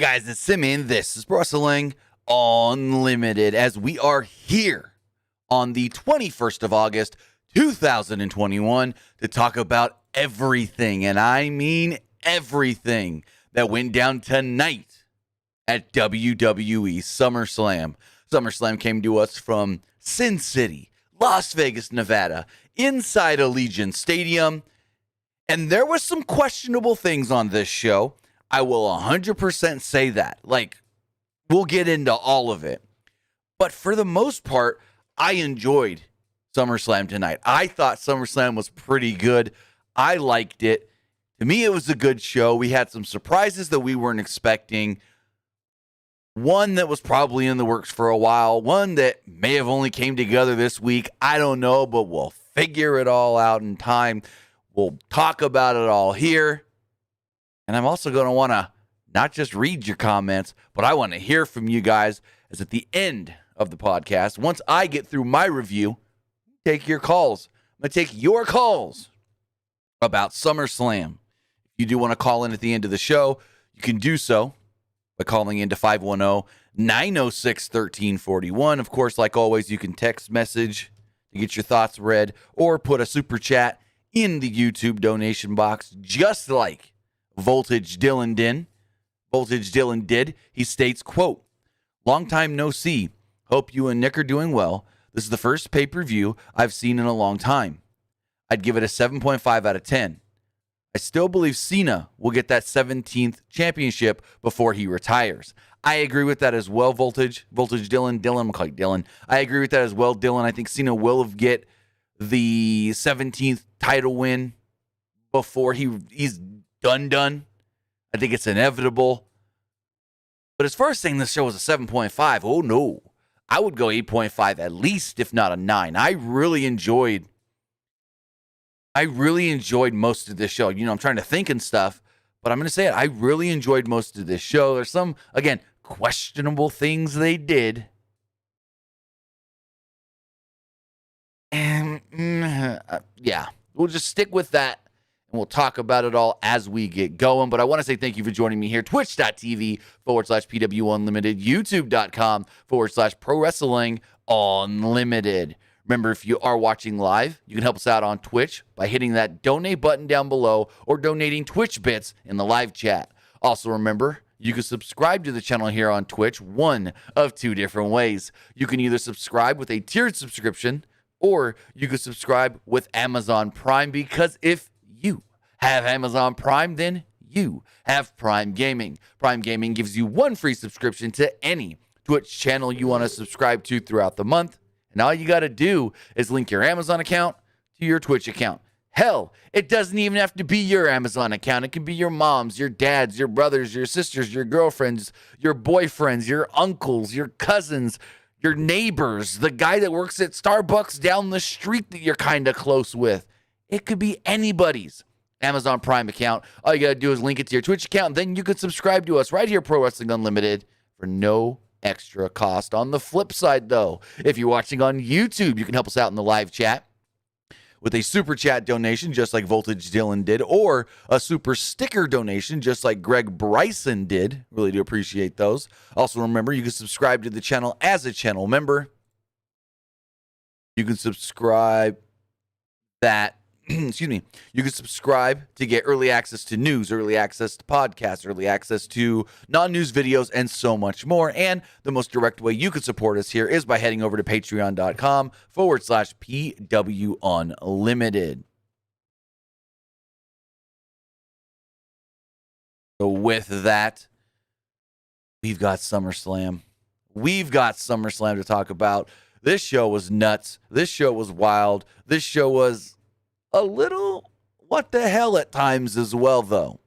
Hey guys, it's Simeon. This is Wrestling Unlimited as we are here on the 21st of August, 2021 to talk about everything, and I mean everything that went down tonight at WWE SummerSlam. SummerSlam came to us from Sin City, Las Vegas, Nevada, inside Allegiant Stadium, and there was some questionable things on this show. I will 100% say that. We'll get into all of it. But for the most part, I enjoyed SummerSlam tonight. I thought SummerSlam was pretty good. I liked it. To me, it was a good show. We had some surprises that we weren't expecting. One that was probably in the works for a while. One that may have only came together this week. I don't know, but we'll figure it all out in time. We'll talk about it all here. And I'm also going to want to not just read your comments, but I want to hear from you guys as at the end of the podcast, once I get through my review, take your calls. I'm going to take your calls about SummerSlam. If you do want to call in at the end of the show, you can do so by calling into 510-906-1341. Of course, like always, you can text message to get your thoughts read or put a super chat in the YouTube donation box, just like Voltage Dylan did. He states, quote, "Long time no see. Hope you and Nick are doing well. This is the first pay-per-view I've seen in a long time. I'd give it a 7.5 out of 10. I still believe Cena will get that 17th championship before he retires." I agree with that as well, Voltage Dylan. I'm going to call you Dylan. I agree with that as well, Dylan. I think Cena will get the 17th title win before he's done. I think it's inevitable. But as far as saying this show was a 7.5, oh no. I would go 8.5 at least, if not a 9. I really enjoyed most of this show. I'm trying to think and stuff, but I'm going to say it. I really enjoyed most of this show. There's some, again, questionable things they did. And, yeah, we'll just stick with that. And we'll talk about it all as we get going. But I want to say thank you for joining me here. Twitch.tv/PWU Unlimited. YouTube.com/Pro Wrestling Unlimited. Remember, if you are watching live, you can help us out on Twitch by hitting that donate button down below or donating Twitch bits in the live chat. Also, remember, you can subscribe to the channel here on Twitch one of two different ways. You can either subscribe with a tiered subscription or you can subscribe with Amazon Prime, because if you have Amazon Prime, then you have Prime Gaming. Prime Gaming gives you one free subscription to any Twitch channel you want to subscribe to throughout the month. And all you got to do is link your Amazon account to your Twitch account. Hell, it doesn't even have to be your Amazon account. It can be your mom's, your dad's, your brother's, your sister's, your girlfriend's, your boyfriend's, your uncle's, your cousin's, your neighbor's, the guy that works at Starbucks down the street that you're kind of close with. It could be anybody's Amazon Prime account. All you got to do is link it to your Twitch account, and then you could subscribe to us right here, Pro Wrestling Unlimited, for no extra cost. On the flip side, though, if you're watching on YouTube, you can help us out in the live chat with a super chat donation, just like Voltage Dylan did, or a super sticker donation, just like Greg Bryson did. Really do appreciate those. Also, remember, you can subscribe to the channel as a channel member. You can subscribe you can subscribe to get early access to news, early access to podcasts, early access to non-news videos, and so much more. And the most direct way you can support us here is by heading over to patreon.com/PW Unlimited. So with that, we've got SummerSlam. We've got SummerSlam to talk about. This show was nuts. This show was wild. This show was a little what the hell at times as well, though.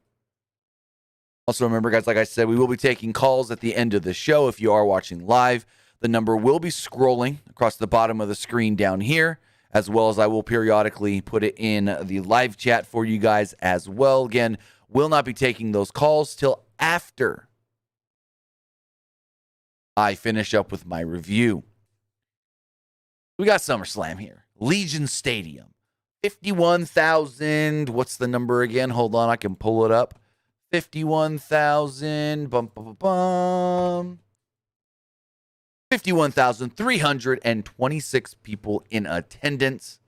Also, remember, guys, like I said, we will be taking calls at the end of the show. If you are watching live, the number will be scrolling across the bottom of the screen down here, as well as I will periodically put it in the live chat for you guys as well. Again, will not be taking those calls till after I finish up with my review. We got SummerSlam here. Allegiant Stadium. 51,000. What's the number again? Hold on, I can pull it up. 51,000. 51,326 people in attendance.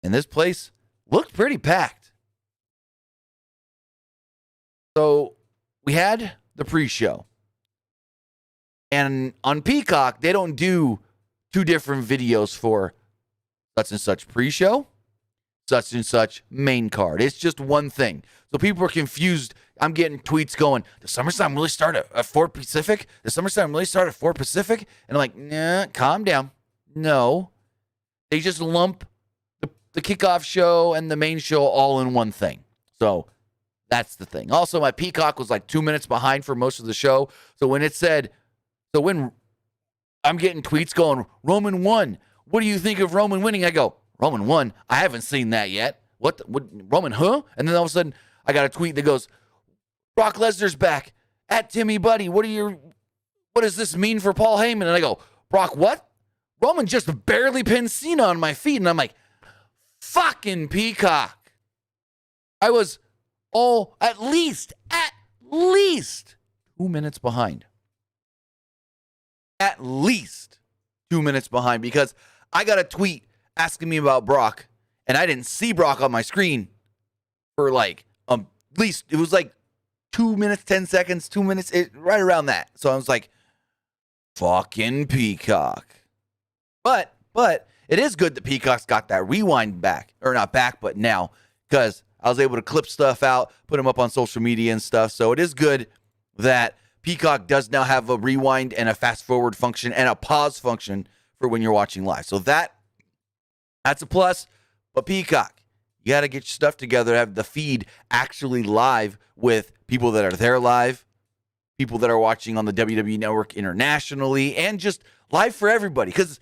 And this place looked pretty packed. So we had the pre-show. And on Peacock, they don't do two different videos for such and such pre-show, such and such main card. It's just one thing. So people are confused. I'm getting tweets going, does SummerSlam really start at 4 Pacific? Does SummerSlam really start at 4 Pacific? And I'm like, nah, calm down. No. They just lump the kickoff show and the main show all in one thing. So that's the thing. Also, my Peacock was like 2 minutes behind for most of the show. So when I'm getting tweets going, Roman won. What do you think of Roman winning? I go, Roman won? I haven't seen that yet. What Roman, huh? And then all of a sudden, I got a tweet that goes, Brock Lesnar's back at Timmy Buddy. What does this mean for Paul Heyman? And I go, Brock, what? Roman just barely pinned Cena on my feet. And I'm like, fucking Peacock. I was at least 2 minutes behind. At least 2 minutes behind, because I got a tweet asking me about Brock, and I didn't see Brock on my screen for like at least, it was like 2 minutes, 10 seconds, 2 minutes, right around that. So I was like, fucking Peacock. But it is good that Peacock's got that rewind back, or not back, but now, because I was able to clip stuff out, put them up on social media and stuff. So it is good that Peacock does now have a rewind and a fast forward function and a pause function for when you're watching live. So that's a plus. But Peacock, you got to get your stuff together, have the feed actually live with people that are there live, people that are watching on the WWE Network internationally, and just live for everybody. Because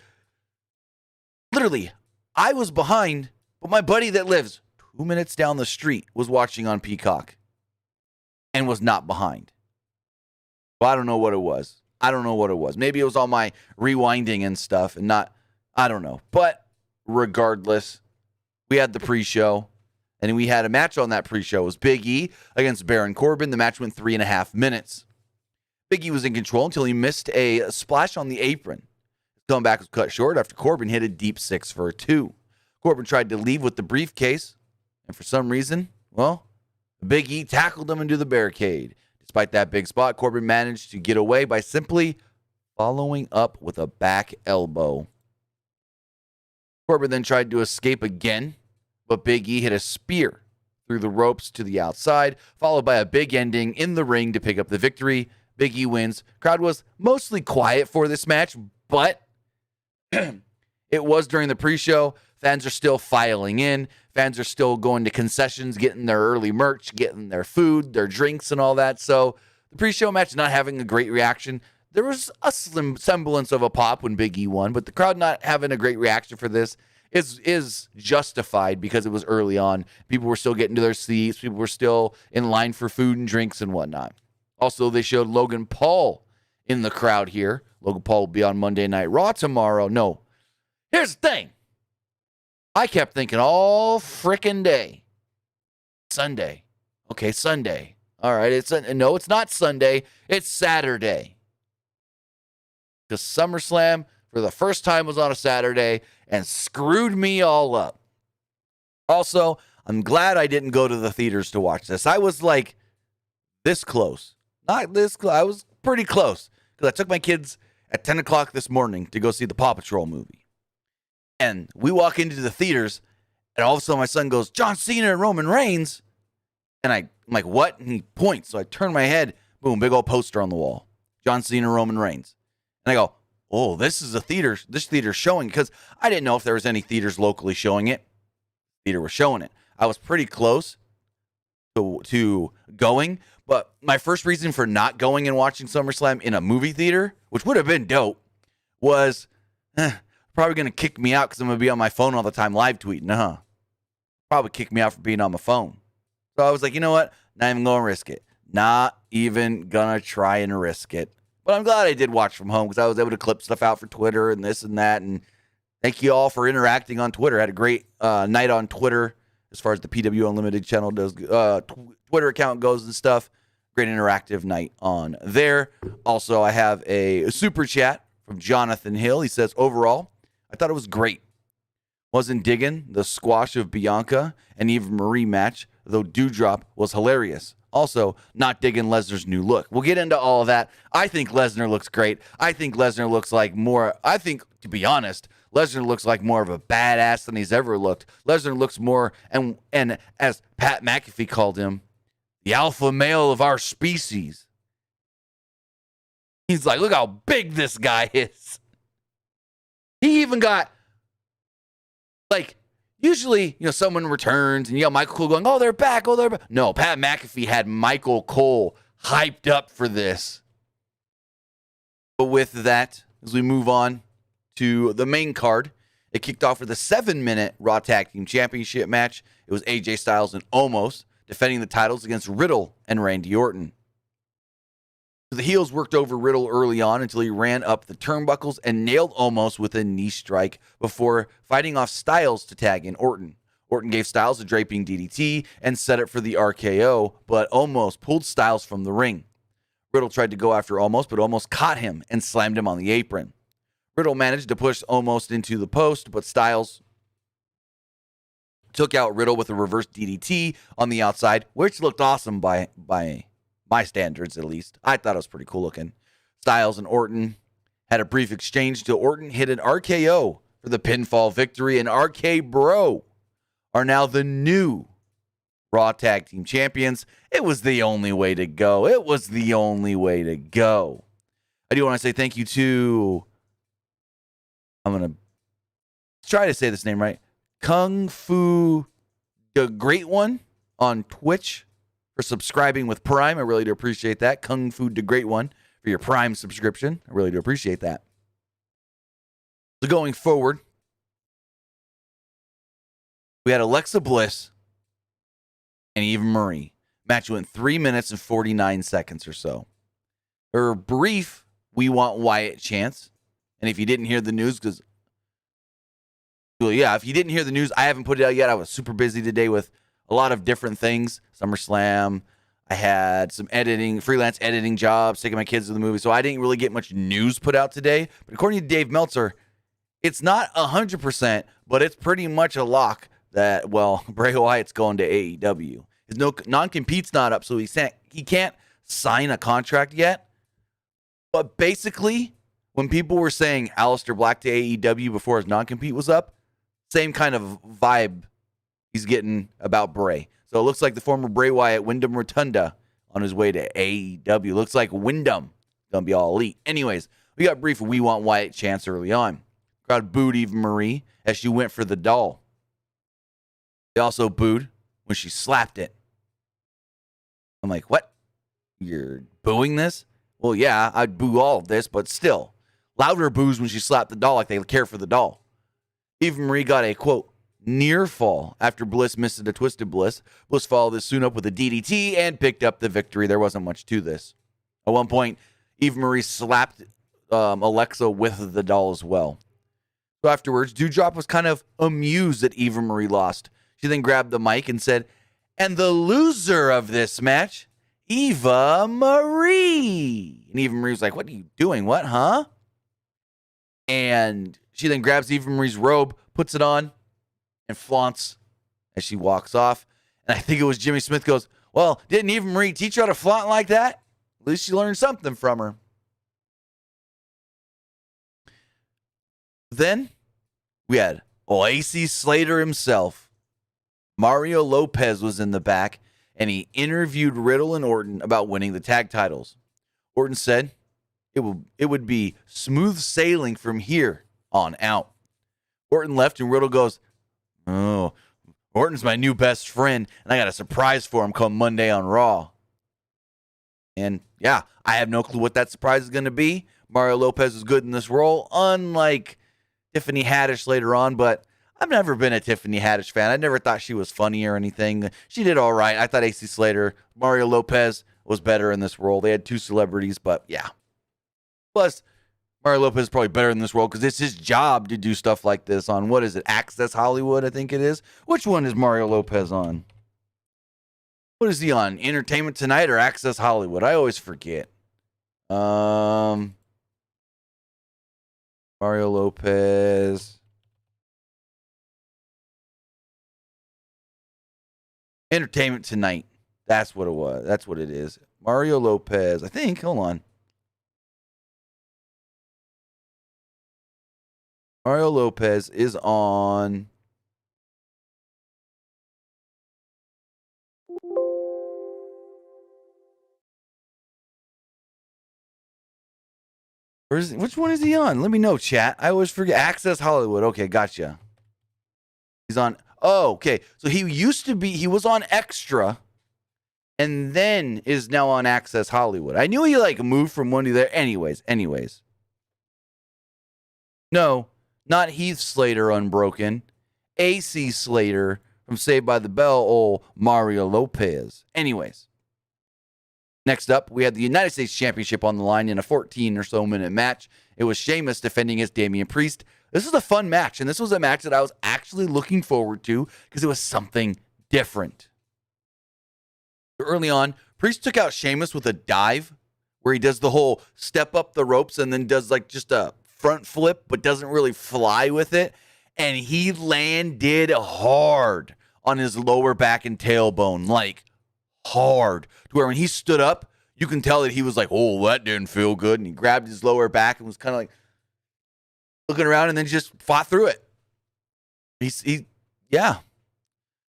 literally, I was behind, but my buddy that lives 2 minutes down the street was watching on Peacock and was not behind. Well, I don't know what it was. Maybe it was all my rewinding and stuff and not, I don't know. But regardless, we had the pre-show, and we had a match on that pre-show. It was Big E against Baron Corbin. The match went 3.5 minutes. Big E was in control until he missed a splash on the apron. His comeback was cut short after Corbin hit a deep 6 for a 2. Corbin tried to leave with the briefcase, and for some reason, well, Big E tackled him into the barricade. Despite that big spot, Corbin managed to get away by simply following up with a back elbow. Corbin then tried to escape again, but Big E hit a spear through the ropes to the outside, followed by a big ending in the ring to pick up the victory. Big E wins. Crowd was mostly quiet for this match, but it was during the pre-show. Fans are still filing in. Fans are still going to concessions, getting their early merch, getting their food, their drinks, and all that. So the pre-show match not having a great reaction. There was a slim semblance of a pop when Big E won, but the crowd not having a great reaction for this is justified because it was early on. People were still getting to their seats. People were still in line for food and drinks and whatnot. Also, they showed Logan Paul in the crowd here. Logan Paul will be on Monday Night Raw tomorrow. No. Here's the thing. I kept thinking all frickin' day. Sunday. Okay, Sunday. All right, no, it's not Sunday. It's Saturday. Because SummerSlam, for the first time, was on a Saturday and screwed me all up. Also, I'm glad I didn't go to the theaters to watch this. I was like this close. Not this close. I was pretty close. Because I took my kids at 10 o'clock this morning to go see the Paw Patrol movie. And we walk into the theaters, and all of a sudden my son goes, John Cena and Roman Reigns. And I'm like, what? And he points. So I turn my head. Boom, big old poster on the wall. John Cena, Roman Reigns. And I go, oh, this is a theater. This theater's showing. Because I didn't know if there was any theaters locally showing it. Theater was showing it. I was pretty close to going. But my first reason for not going and watching SummerSlam in a movie theater, which would have been dope, was probably going to kick me out because I'm going to be on my phone all the time live tweeting. Probably kick me out for being on my phone. So I was like, you know what? Not even going to risk it. Not even going to try and risk it. But I'm glad I did watch from home because I was able to clip stuff out for Twitter and this and that. And thank you all for interacting on Twitter. I had a great night on Twitter as far as the PWU Unlimited channel does, Twitter account goes and stuff. Great interactive night on there. Also, I have a super chat from Jonathan Hill. He says, overall, I thought it was great. Wasn't digging the squash of Bianca and Eva Marie match, though Doudrop was hilarious. Also, not digging Lesnar's new look. We'll get into all of that. I think Lesnar looks great. I think Lesnar looks like more, to be honest, Lesnar looks like more of a badass than he's ever looked. Lesnar looks more, and as Pat McAfee called him, the alpha male of our species. He's like, look how big this guy is. He even got, like, usually, someone returns and Michael Cole going, oh, they're back. No, Pat McAfee had Michael Cole hyped up for this. But with that, as we move on to the main card, it kicked off with a 7-minute Raw Tag Team Championship match. It was AJ Styles and Omos defending the titles against Riddle and Randy Orton. The heels worked over Riddle early on until he ran up the turnbuckles and nailed Omos with a knee strike before fighting off Styles to tag in Orton. Orton gave Styles a draping DDT and set it for the RKO, but Omos pulled Styles from the ring. Riddle tried to go after Omos, but Omos caught him and slammed him on the apron. Riddle managed to push Omos into the post, but Styles took out Riddle with a reverse DDT on the outside, which looked awesome by my standards, at least. I thought it was pretty cool looking. Styles and Orton had a brief exchange till Orton hit an RKO for the pinfall victory, and RK Bro are now the new Raw Tag Team Champions. It was the only way to go. I do want to say thank you to, I'm going to try to say this name right, Kung Fu the Great One on Twitch for subscribing with Prime. I really do appreciate that. Kung Fu the Great One for your Prime subscription. I really do appreciate that. So going forward, we had Alexa Bliss and Eva Marie. Match went 3 minutes and 49 seconds or so. Her brief "We Want Wyatt" chants. And if you didn't hear the news, if you didn't hear the news, I haven't put it out yet. I was super busy today with a lot of different things. SummerSlam. I had some freelance editing jobs, taking my kids to the movie. So I didn't really get much news put out today. But according to Dave Meltzer, it's not 100%, but it's pretty much a lock that, Bray Wyatt's going to AEW. His non-compete's not up, so he can't sign a contract yet. But basically, when people were saying Aleister Black to AEW before his non-compete was up, same kind of vibe he's getting about Bray. So it looks like the former Bray Wyatt, Wyndham Rotunda, on his way to AEW. Looks like Wyndham going to be all elite. Anyways, we got brief "We Want Wyatt" chants early on. Crowd booed Eva Marie as she went for the doll. They also booed when she slapped it. I'm like, what? You're booing this? Well, yeah, I'd boo all of this, but still. Louder boos when she slapped the doll like they care for the doll. Eva Marie got a, quote, near fall after Bliss missed a twisted Bliss. Bliss followed this soon up with a DDT and picked up the victory. There wasn't much to this. At one point, Eva Marie slapped Alexa with the doll as well. So afterwards, Doudrop was kind of amused that Eva Marie lost. She then grabbed the mic and said, and the loser of this match, Eva Marie. And Eva Marie was like, what are you doing? What, huh? And she then grabs Eva Marie's robe, puts it on, and flaunts as she walks off. And I think it was Jimmy Smith goes, well, didn't Eva Marie teach her how to flaunt like that? At least she learned something from her. Then we had Oasis Slater himself. Mario Lopez was in the back, and he interviewed Riddle and Orton about winning the tag titles. Orton said it would be smooth sailing from here on out. Orton left, and Riddle goes, oh, Orton's my new best friend, and I got a surprise for him come Monday on Raw. And yeah, I have no clue what that surprise is going to be. Mario Lopez is good in this role, unlike Tiffany Haddish later on, but I've never been a Tiffany Haddish fan. I never thought she was funny or anything. She did all right. I thought AC Slater, Mario Lopez was better in this role. They had two celebrities, but yeah. Plus, Mario Lopez is probably better in this role because it's his job to do stuff like this on, what is it, Access Hollywood, I think it is. Which one is Mario Lopez on? What is he on? Entertainment Tonight or Access Hollywood? I always forget. Mario Lopez. Entertainment Tonight. That's what it was. That's what it is. Mario Lopez. I think. Hold on. Mario Lopez is on. Which one is he on? Let me know, chat. I always forget. Access Hollywood. Okay, gotcha. He's on. Oh, okay. So he was on Extra and then is now on Access Hollywood. I knew he moved from one to there. Anyways. No, not Heath Slater Unbroken. AC Slater from Saved by the Bell, old Mario Lopez. Anyways. Next up, we had the United States Championship on the line in a 14 or so minute match. It was Sheamus defending against Damian Priest. This was a fun match, and this was a match that I was actually looking forward to because it was something different. Early on, Priest took out Sheamus with a dive where he does the whole step up the ropes and then does just a front flip but doesn't really fly with it. And he landed hard on his lower back and tailbone, hard, to where when he stood up, you can tell that he was oh, that didn't feel good. And he grabbed his lower back and was kind of looking around and then just fought through it.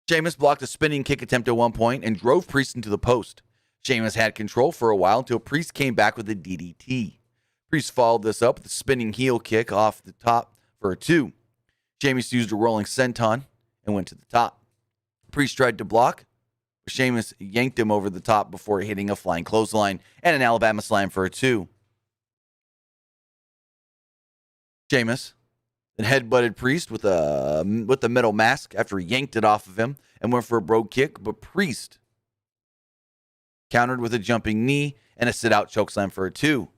Sheamus blocked a spinning kick attempt at one point and drove Priest into the post. Sheamus had control for a while until Priest came back with a DDT. Priest followed this up with a spinning heel kick off the top for a 2. Sheamus used a rolling senton and went to the top. Priest tried to block. Sheamus yanked him over the top before hitting a flying clothesline and an Alabama slam for a 2. Sheamus then headbutted Priest with the metal mask after he yanked it off of him and went for a brogue kick, but Priest countered with a jumping knee and a sit-out chokeslam for a 2.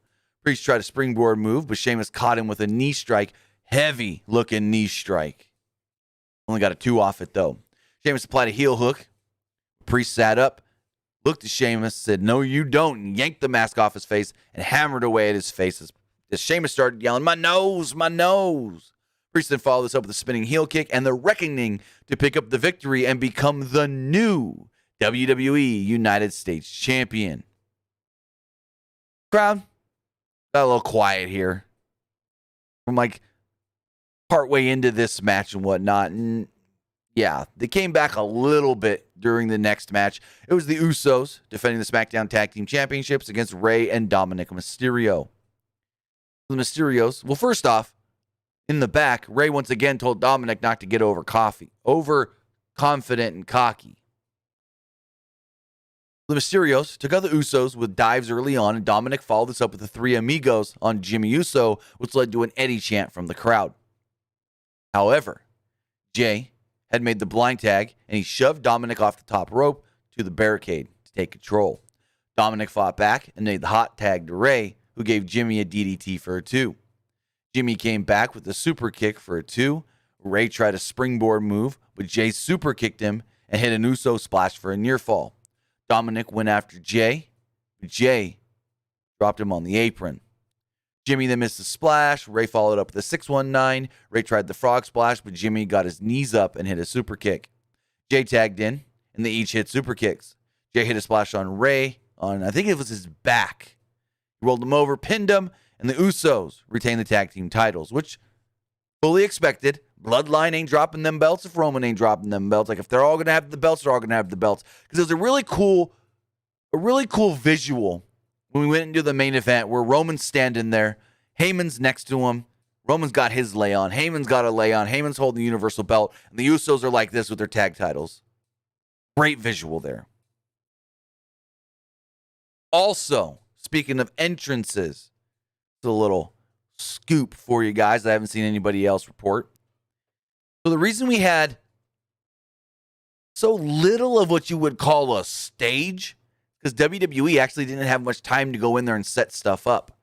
Priest tried a springboard move, but Sheamus caught him with a knee strike, heavy-looking knee strike. Only got a 2 off it, though. Sheamus applied a heel hook. Priest sat up, looked at Sheamus, said, "No, you don't," and yanked the mask off his face and hammered away at his face as Sheamus started yelling, "My nose, my nose." Priest then followed this up with a spinning heel kick and the Reckoning to pick up the victory and become the new WWE United States Champion. Crowd got a little quiet here. From partway into this match and whatnot, and yeah, they came back a little bit during the next match. It was the Usos defending the SmackDown Tag Team Championships against Rey and Dominic Mysterio. The Mysterios, well, first off, in the back, Rey once again told Dominic not to get overconfident and cocky. The Mysterios took out the Usos with dives early on, and Dominic followed this up with the Three Amigos on Jimmy Uso, which led to an Eddie chant from the crowd. However, Jay had made the blind tag, and he shoved Dominic off the top rope to the barricade to take control. Dominic fought back and made the hot tag to Rey, who gave Jimmy a DDT for a 2. Jimmy came back with a super kick for a 2. Rey tried a springboard move, but Jay super kicked him and hit an Uso splash for a near fall. Dominic went after Jay, but Jay dropped him on the apron. Jimmy then missed a splash. Rey followed up with a 619. Rey tried the frog splash, but Jimmy got his knees up and hit a super kick. Jay tagged in, and they each hit super kicks. Jay hit a splash on Rey on, I think it was his back. He rolled him over, pinned him, and the Usos retained the tag team titles, which fully expected. Bloodline ain't dropping them belts if Roman ain't dropping them belts. If they're all going to have the belts, they're all going to have the belts. Because it was a really cool visual when we went into the main event where Roman's standing there, Heyman's next to him, Roman's got his lay on, Heyman's got a lay on, Heyman's holding the Universal belt, and the Usos are like this with their tag titles. Great visual there. Also, speaking of entrances, it's a little scoop for you guys I haven't seen anybody else report. So the reason we had so little of what you would call a stage, because WWE actually didn't have much time to go in there and set stuff up.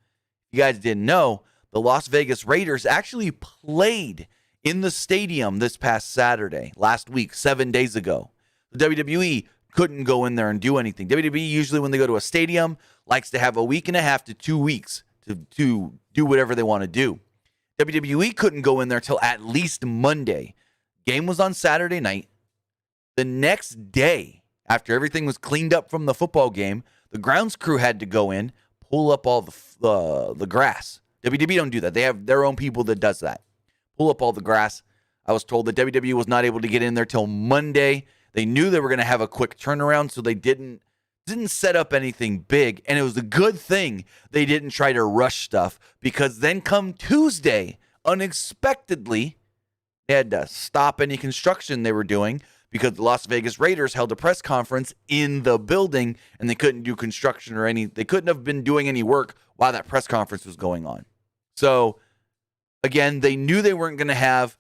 You guys didn't know, the Las Vegas Raiders actually played in the stadium this past Saturday, last week, 7 days ago. The WWE couldn't go in there and do anything. WWE usually, when they go to a stadium, likes to have a week and a half to 2 weeks to do whatever they want to do. WWE couldn't go in there till at least Monday. Game was on Saturday night. The next day, after everything was cleaned up from the football game, the grounds crew had to go in, pull up all the grass. WWE don't do that. They have their own people that does that. Pull up all the grass. I was told that WWE was not able to get in there till Monday. They knew they were going to have a quick turnaround, so they didn't set up anything big. And it was a good thing they didn't try to rush stuff, because then come Tuesday, unexpectedly, they had to stop any construction they were doing because the Las Vegas Raiders held a press conference in the building, and they couldn't do construction they couldn't have been doing any work while that press conference was going on. So, again, they knew they weren't going to have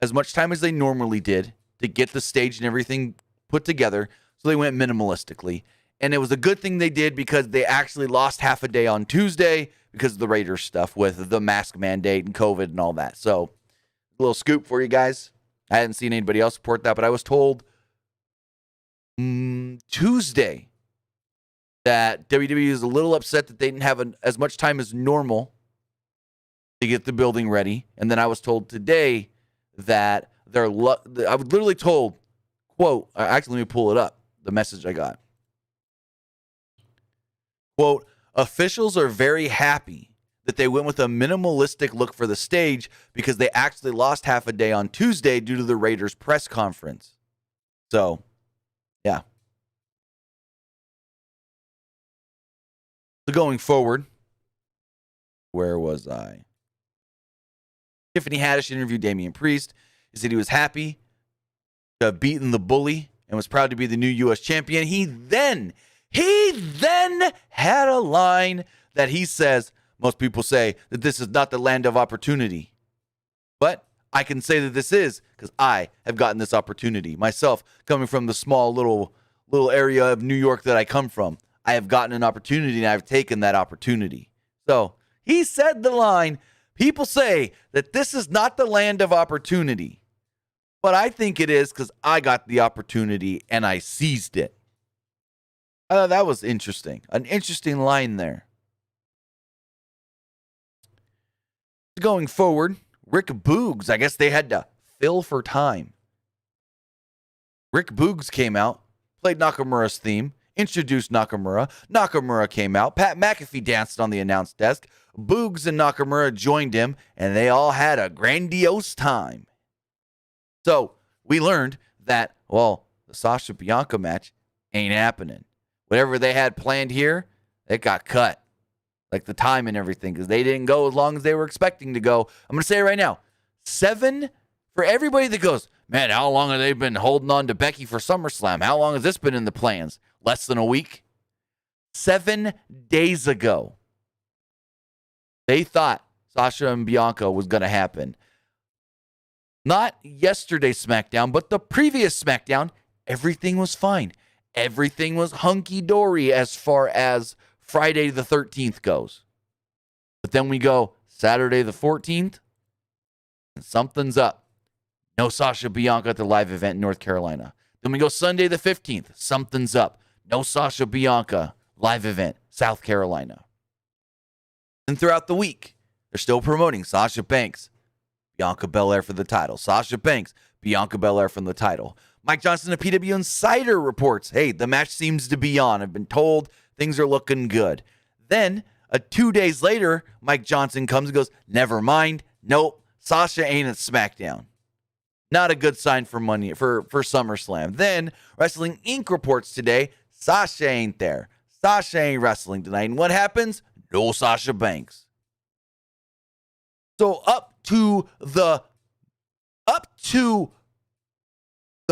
as much time as they normally did to get the stage and everything put together, so they went minimalistically. And it was a good thing they did, because they actually lost half a day on Tuesday because of the Raiders stuff with the mask mandate and COVID and all that. So, a little scoop for you guys. I hadn't seen anybody else report that, but I was told Tuesday that WWE is a little upset that they didn't have as much time as normal to get the building ready. And then I was told today that I was literally told, quote, actually, let me pull it up, the message I got. Quote, officials are very happy that they went with a minimalistic look for the stage because they actually lost half a day on Tuesday due to the Raiders press conference. So, yeah. So going forward, where was I? Tiffany Haddish interviewed Damian Priest. He said he was happy to have beaten the bully and was proud to be the new U.S. champion. He then had a line that he says, most people say that this is not the land of opportunity. But I can say that this is, because I have gotten this opportunity. Myself, coming from the small little area of New York that I come from, I have gotten an opportunity, and I've taken that opportunity. So he said the line, people say that this is not the land of opportunity. But I think it is, because I got the opportunity and I seized it. That was interesting. An interesting line there. Going forward, Rick Boogs, I guess they had to fill for time. Rick Boogs came out, played Nakamura's theme, introduced Nakamura. Nakamura came out. Pat McAfee danced on the announce desk. Boogs and Nakamura joined him, and they all had a grandiose time. So we learned that, well, the Sasha Bianca match ain't happening. Whatever they had planned here, it got cut. Like the time and everything, because they didn't go as long as they were expecting to go. I'm going to say it right now. 7, for everybody that goes, man, how long have they been holding on to Becky for SummerSlam? How long has this been in the plans? Less than a week? 7 days ago, they thought Sasha and Bianca was going to happen. Not yesterday's SmackDown, but the previous SmackDown, everything was fine. Everything was hunky-dory as far as Friday the 13th goes. But then we go Saturday the 14th, and something's up. No Sasha Bianca at the live event in North Carolina. Then we go Sunday the 15th, something's up. No Sasha Bianca live event, South Carolina. And throughout the week, they're still promoting Sasha Banks, Bianca Belair for the title. Sasha Banks, Bianca Belair from the title. Mike Johnson of PW Insider reports, hey, the match seems to be on. I've been told things are looking good. Then, 2 days later, Mike Johnson comes and goes, never mind. Nope, Sasha ain't at SmackDown. Not a good sign for SummerSlam. Then, Wrestling Inc. reports today, Sasha ain't there. Sasha ain't wrestling tonight. And what happens? No Sasha Banks. So up to the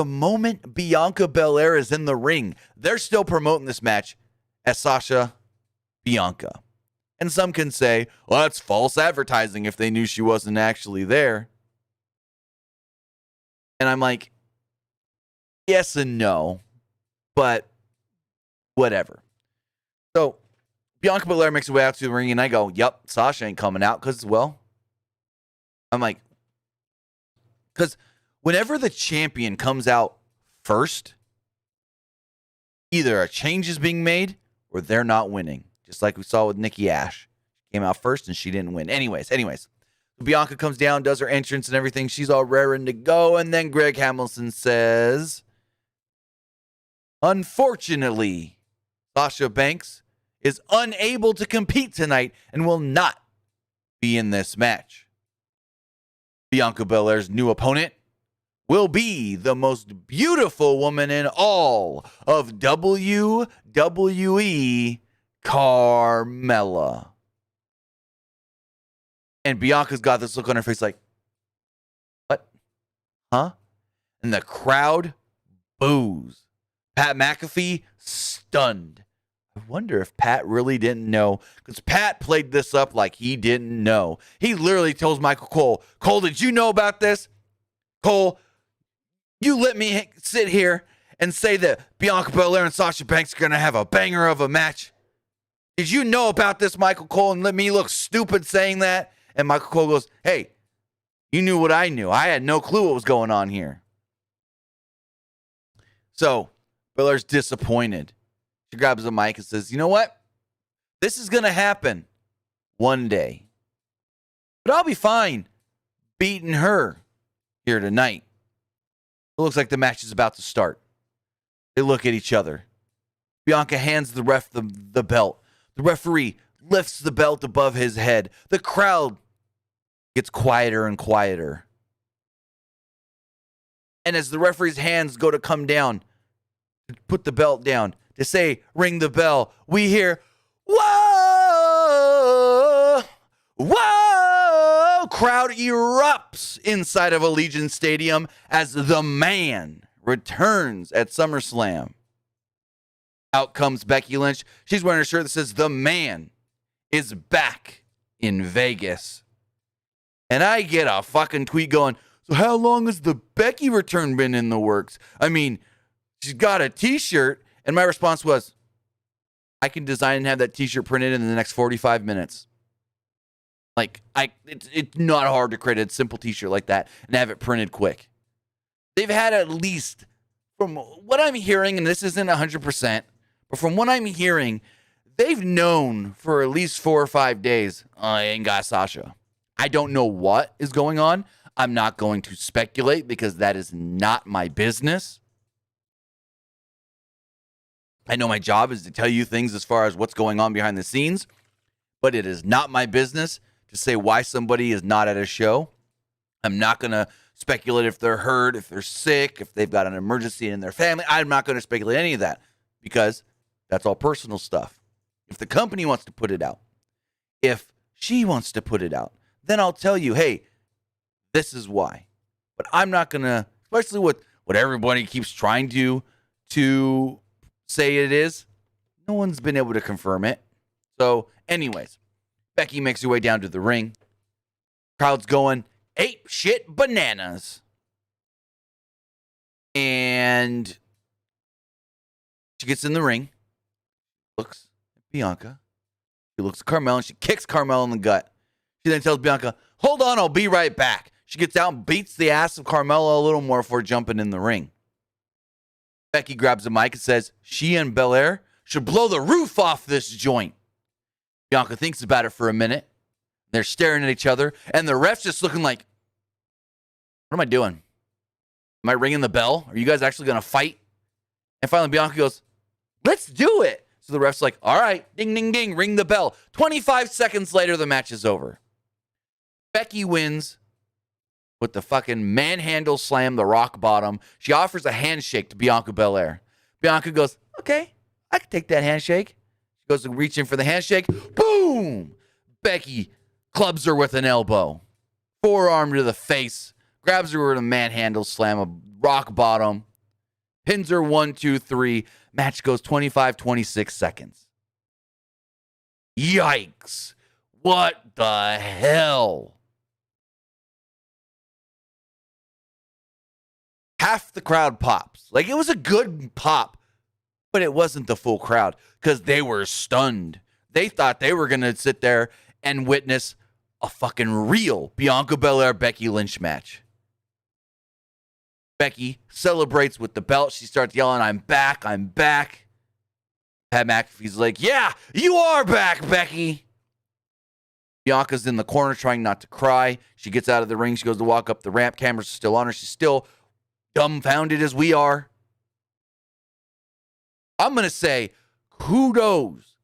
moment Bianca Belair is in the ring, they're still promoting this match as Sasha Bianca. And some can say, well, that's false advertising if they knew she wasn't actually there. And I'm like, yes and no, but whatever. So Bianca Belair makes her way out to the ring, and I go, yep, Sasha ain't coming out because, well, I'm like, because whenever the champion comes out first, either a change is being made or they're not winning. Just like we saw with Nikki Ash. She came out first and she didn't win. Anyways, Bianca comes down, does her entrance and everything. She's all raring to go. And then Greg Hamilton says, unfortunately, Sasha Banks is unable to compete tonight and will not be in this match. Bianca Belair's new opponent will be the most beautiful woman in all of WWE, Carmella. And Bianca's got this look on her face like, what? Huh? And the crowd boos. Pat McAfee stunned. I wonder if Pat really didn't know, because Pat played this up like he didn't know. He literally tells Michael Cole, Cole, did you know about this? Cole, you let me sit here and say that Bianca Belair and Sasha Banks are going to have a banger of a match. Did you know about this, Michael Cole, and let me look stupid saying that? And Michael Cole goes, hey, you knew what I knew. I had no clue what was going on here. So Belair's disappointed. She grabs the mic and says, you know what? This is going to happen one day. But I'll be fine beating her here tonight. It looks like the match is about to start. They look at each other. Bianca hands the ref the belt. The referee lifts the belt above his head. The crowd gets quieter and quieter. And as the referee's hands go to come down, to put the belt down, to say, ring the bell, we hear, whoa, whoa. Crowd erupts inside of Allegiant Stadium as the man returns at SummerSlam. Out comes Becky Lynch. She's wearing a shirt that says, the man is back in Vegas. And I get a fucking tweet going, so how long has the Becky return been in the works? I mean, she's got a T-shirt. And my response was, I can design and have that T-shirt printed in the next 45 minutes. Like, it's not hard to create a simple T-shirt like that and have it printed quick. They've had at least, from what I'm hearing, and this isn't 100%, but from what I'm hearing, they've known for at least 4 or 5 days, I ain't got Sasha. I don't know what is going on. I'm not going to speculate because that is not my business. I know my job is to tell you things as far as what's going on behind the scenes, but it is not my business to say why somebody is not at a show. I'm not going to speculate if they're hurt, if they're sick, if they've got an emergency in their family. I'm not going to speculate any of that because that's all personal stuff. If the company wants to put it out, if she wants to put it out, then I'll tell you, hey, this is why. But I'm not going to, especially with what everybody keeps trying to say it is, no one's been able to confirm it. So anyways, Becky makes her way down to the ring. Crowd's going ape shit bananas. And she gets in the ring, looks at Bianca. She looks at Carmella and she kicks Carmella in the gut. She then tells Bianca, hold on, I'll be right back. She gets out and beats the ass of Carmella a little more before jumping in the ring. Becky grabs the mic and says she and Belair should blow the roof off this joint. Bianca thinks about it for a minute. They're staring at each other, and the ref's just looking like, what am I doing? Am I ringing the bell? Are you guys actually going to fight? And finally, Bianca goes, let's do it. So the ref's like, all right, ding, ding, ding, ring the bell. 25 seconds later, the match is over. Becky wins with the fucking manhandle slam, the rock bottom. She offers a handshake to Bianca Belair. Bianca goes, okay, I can take that handshake. She goes to reach in for the handshake. Boom! Becky clubs her with an elbow. Forearm to the face. Grabs her with a manhandle slam, a rock bottom. Pins her 1, 2, 3. Match goes 25, 26 seconds. Yikes. What the hell? Half the crowd pops. Like, it was a good pop, but it wasn't the full crowd because they were stunned. They thought they were going to sit there and witness a fucking real Bianca Belair Becky Lynch match. Becky celebrates with the belt. She starts yelling, "I'm back, I'm back." Pat McAfee's like, "Yeah, you are back, Becky." Bianca's in the corner trying not to cry. She gets out of the ring. She goes to walk up the ramp. Cameras are still on her. She's still dumbfounded as we are. I'm going to say kudos,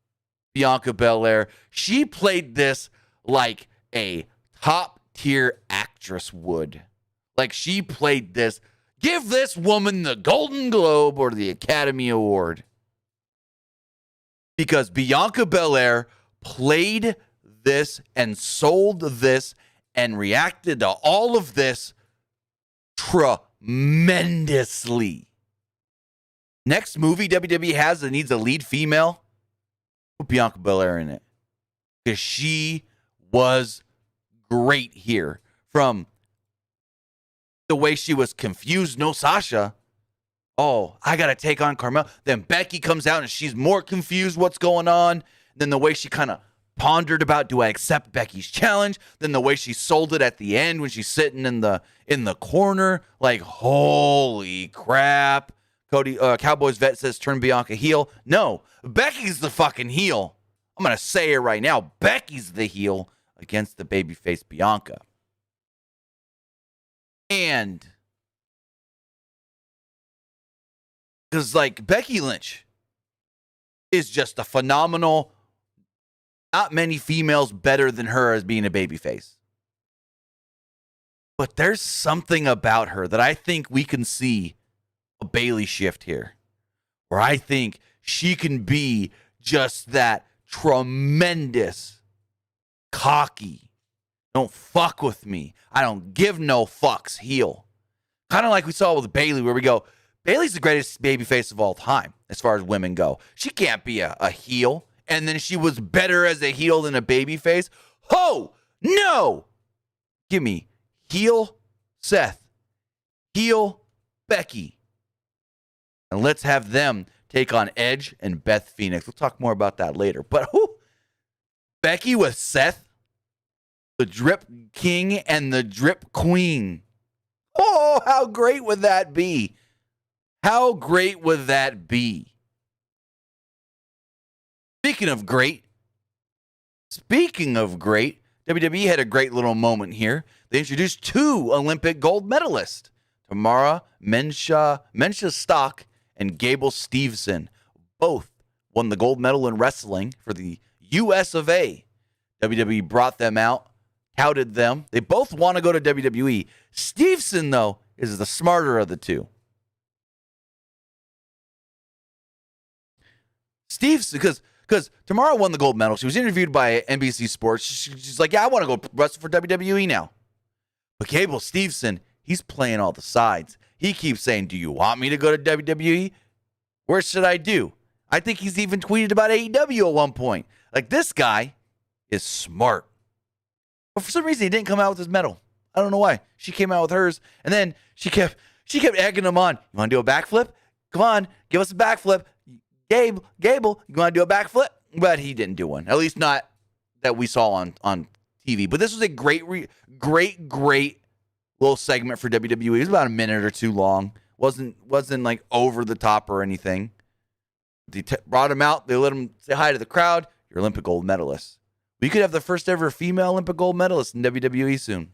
Bianca Belair. She played this like a top-tier actress would. Like she played this. Give this woman the Golden Globe or the Academy Award. Because Bianca Belair played this and sold this and reacted to all of this tremendously. Next movie WWE has that needs a lead female, put Bianca Belair in it. Because she was great here. From the way she was confused, no Sasha. Oh, I got to take on Carmella. Then Becky comes out and she's more confused what's going on. Then the way she kind of pondered about, do I accept Becky's challenge? Then the way she sold it at the end when she's sitting in the corner. Like, holy crap. Cowboys vet says turn Bianca heel. No, Becky's the fucking heel. I'm going to say it right now. Becky's the heel against the babyface Bianca. And because, like, Becky Lynch is just a phenomenal, not many females better than her as being a babyface. But there's something about her that I think we can see a Bayley shift here, where I think she can be just that tremendous, cocky, don't fuck with me, I don't give no fucks heel. Kind of like we saw with Bayley, where we go, Bayley's the greatest babyface of all time as far as women go. She can't be a heel. And then she was better as a heel than a babyface. Oh, no. Give me heel Seth, heel Becky. And let's have them take on Edge and Beth Phoenix. We'll talk more about that later. But Becky with Seth, the Drip King and the Drip Queen. Oh, how great would that be? How great would that be? Speaking of great, WWE had a great little moment here. They introduced 2 Olympic gold medalists, Tamara Mensah Stock and Gable Steveson. Both won the gold medal in wrestling for the US of A. WWE brought them out, touted them. They both want to go to WWE. Steveson, though, is the smarter of the two. Because Tamara won the gold medal. She was interviewed by NBC Sports. She's like, yeah, I want to go wrestle for WWE now. But Gable Steveson, he's playing all the sides. He keeps saying, do you want me to go to WWE? Where should I do? I think he's even tweeted about AEW at one point. Like, this guy is smart. But for some reason, he didn't come out with his medal. I don't know why. She came out with hers, and then she kept egging him on. You want to do a backflip? Come on, give us a backflip. Gable, you want to do a backflip? But he didn't do one. At least not that we saw on TV. But this was a great little segment for WWE. It was about a minute or two long. Wasn't like over the top or anything. They brought him out. They let him say hi to the crowd. You're Olympic gold medalist. We could have the first ever female Olympic gold medalist in WWE soon.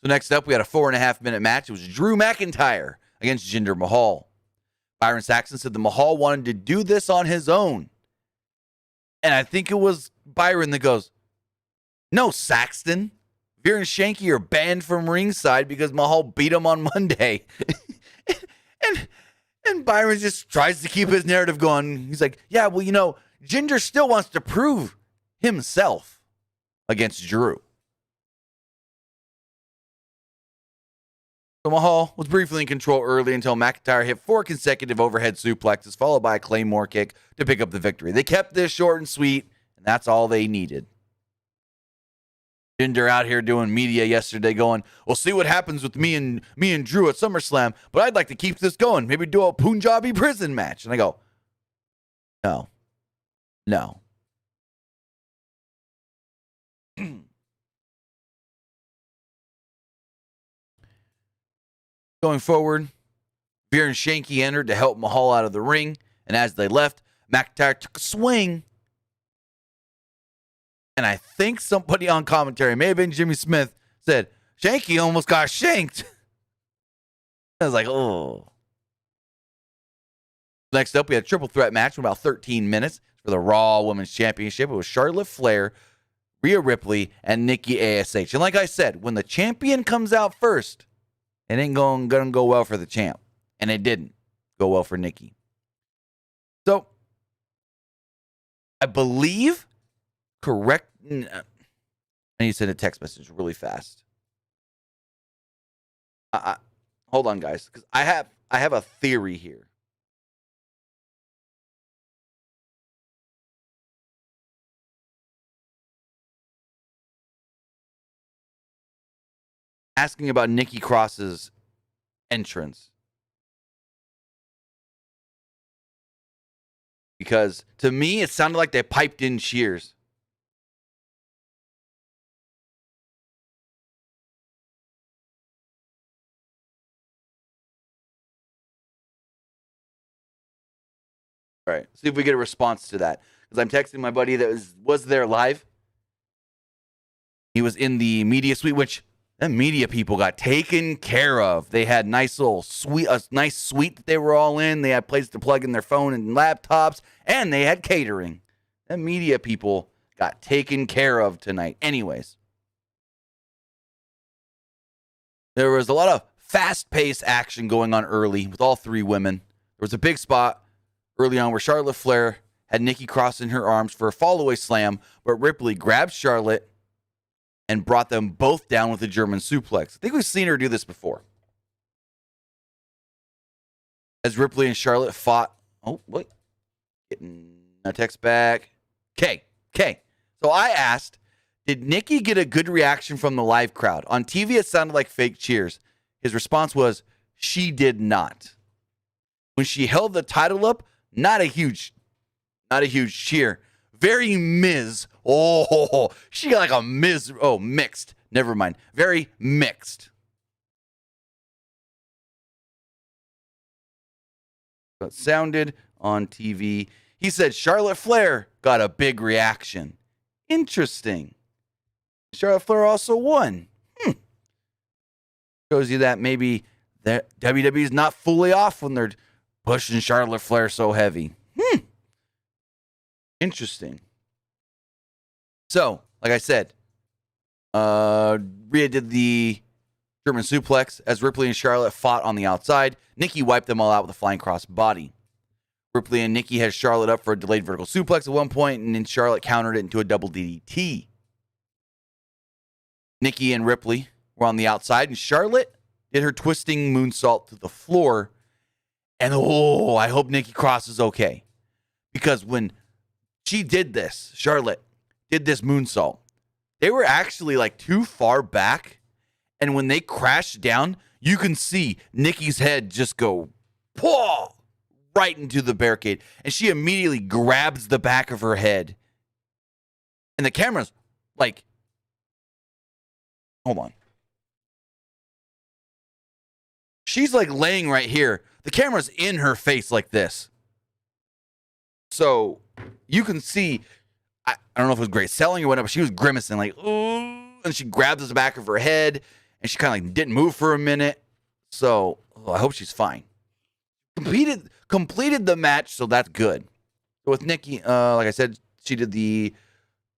So next up, we had a 4.5-minute match. It was Drew McIntyre against Jinder Mahal. Byron Saxton said the Mahal wanted to do this on his own. And I think it was Byron that goes, no, Saxton. Veer and Shanky are banned from ringside because Mahal beat him on Monday. and Byron just tries to keep his narrative going. He's like, yeah, well, Jinder still wants to prove himself against Drew. So Mahal was briefly in control early until McIntyre hit 4 consecutive overhead suplexes, followed by a Claymore kick to pick up the victory. They kept this short and sweet, and that's all they needed. Jinder out here doing media yesterday going, we'll see what happens with me and Drew at SummerSlam, but I'd like to keep this going. Maybe do a Punjabi prison match. And I go, no. Going forward, Veer and Shanky entered to help Mahal out of the ring, and as they left, McIntyre took a swing. And I think somebody on commentary, may have been Jimmy Smith, said, Shanky almost got shanked. I was like, oh. Next up, we had a triple threat match for about 13 minutes for the Raw Women's Championship. It was Charlotte Flair, Rhea Ripley, and Nikki ASH. And like I said, when the champion comes out first, it ain't going to go well for the champ. And it didn't go well for Nikki. So, I believe, correct. I need to send a text message really fast. Hold on, guys, because I have a theory here. Asking about Nikki Cross's entrance. Because to me, it sounded like they piped in cheers. All right, see if we get a response to that. Because I'm texting my buddy that was there live. He was in the media suite, which the media people got taken care of. They had nice little suite, a nice suite that they were all in. They had places to plug in their phone and laptops, and they had catering. The media people got taken care of tonight. Anyways, there was a lot of fast-paced action going on early with all three women. There was a big spot early on where Charlotte Flair had Nikki Cross in her arms for a fall-away slam, but Ripley grabbed Charlotte and brought them both down with a German suplex. I think we've seen her do this before. As Ripley and Charlotte fought. Oh, wait. Getting a text back. Okay. So I asked, did Nikki get a good reaction from the live crowd? On TV, it sounded like fake cheers. His response was, she did not. When she held the title up, not a huge cheer. Very Miz. Oh, she got like a Miz. Oh, mixed. Never mind. Very mixed. It sounded on TV. He said Charlotte Flair got a big reaction. Interesting. Charlotte Flair also won. Shows you that maybe that WWE is not fully off when they're pushing Charlotte Flair so heavy. Interesting. So, like I said, Rhea did the German suplex as Ripley and Charlotte fought on the outside. Nikki wiped them all out with a flying cross body. Ripley and Nikki had Charlotte up for a delayed vertical suplex at one point, and then Charlotte countered it into a double DDT. Nikki and Ripley were on the outside, and Charlotte did her twisting moonsault to the floor. And I hope Nikki Cross is okay. Because when she did this, Charlotte did this moonsault, they were actually like too far back. And when they crashed down, you can see Nikki's head just go right into the barricade. And she immediately grabs the back of her head. And the camera's like, hold on. She's like laying right here. The camera's in her face like this. So you can see, I don't know if it was great selling or whatever, but she was grimacing like, ooh, and she grabs the back of her head, and she kind of like didn't move for a minute. So I hope she's fine. Completed the match, so that's good. So with Nikki, like I said, she did the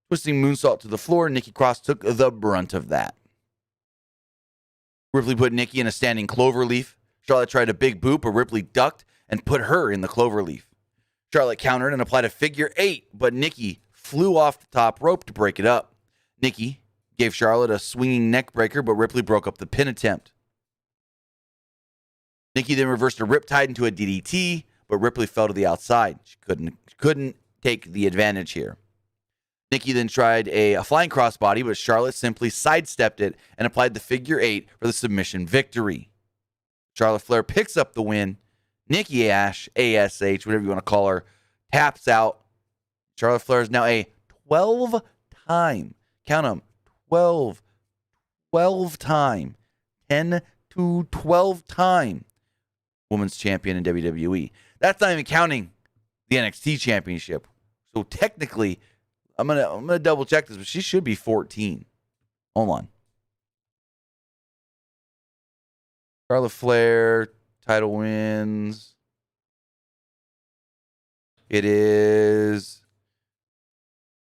twisting moonsault to the floor. Nikki Cross took the brunt of that. Ripley put Nikki in a standing cloverleaf. Charlotte tried a big boot, but Ripley ducked and put her in the cloverleaf. Charlotte countered and applied a figure 8, but Nikki flew off the top rope to break it up. Nikki gave Charlotte a swinging neck breaker, but Ripley broke up the pin attempt. Nikki then reversed a riptide into a DDT, but Ripley fell to the outside. She couldn't take the advantage here. Nikki then tried a flying crossbody, but Charlotte simply sidestepped it and applied the figure 8 for the submission victory. Charlotte Flair picks up the win. Nikki ASH, whatever you want to call her, taps out. Charlotte Flair is now a 12-time, count them, 12-time, 10 to 12-time women's champion in WWE. That's not even counting the NXT championship. So technically, I'm gonna double check this, but she should be 14. Hold on. Charlotte Flair, title wins. It is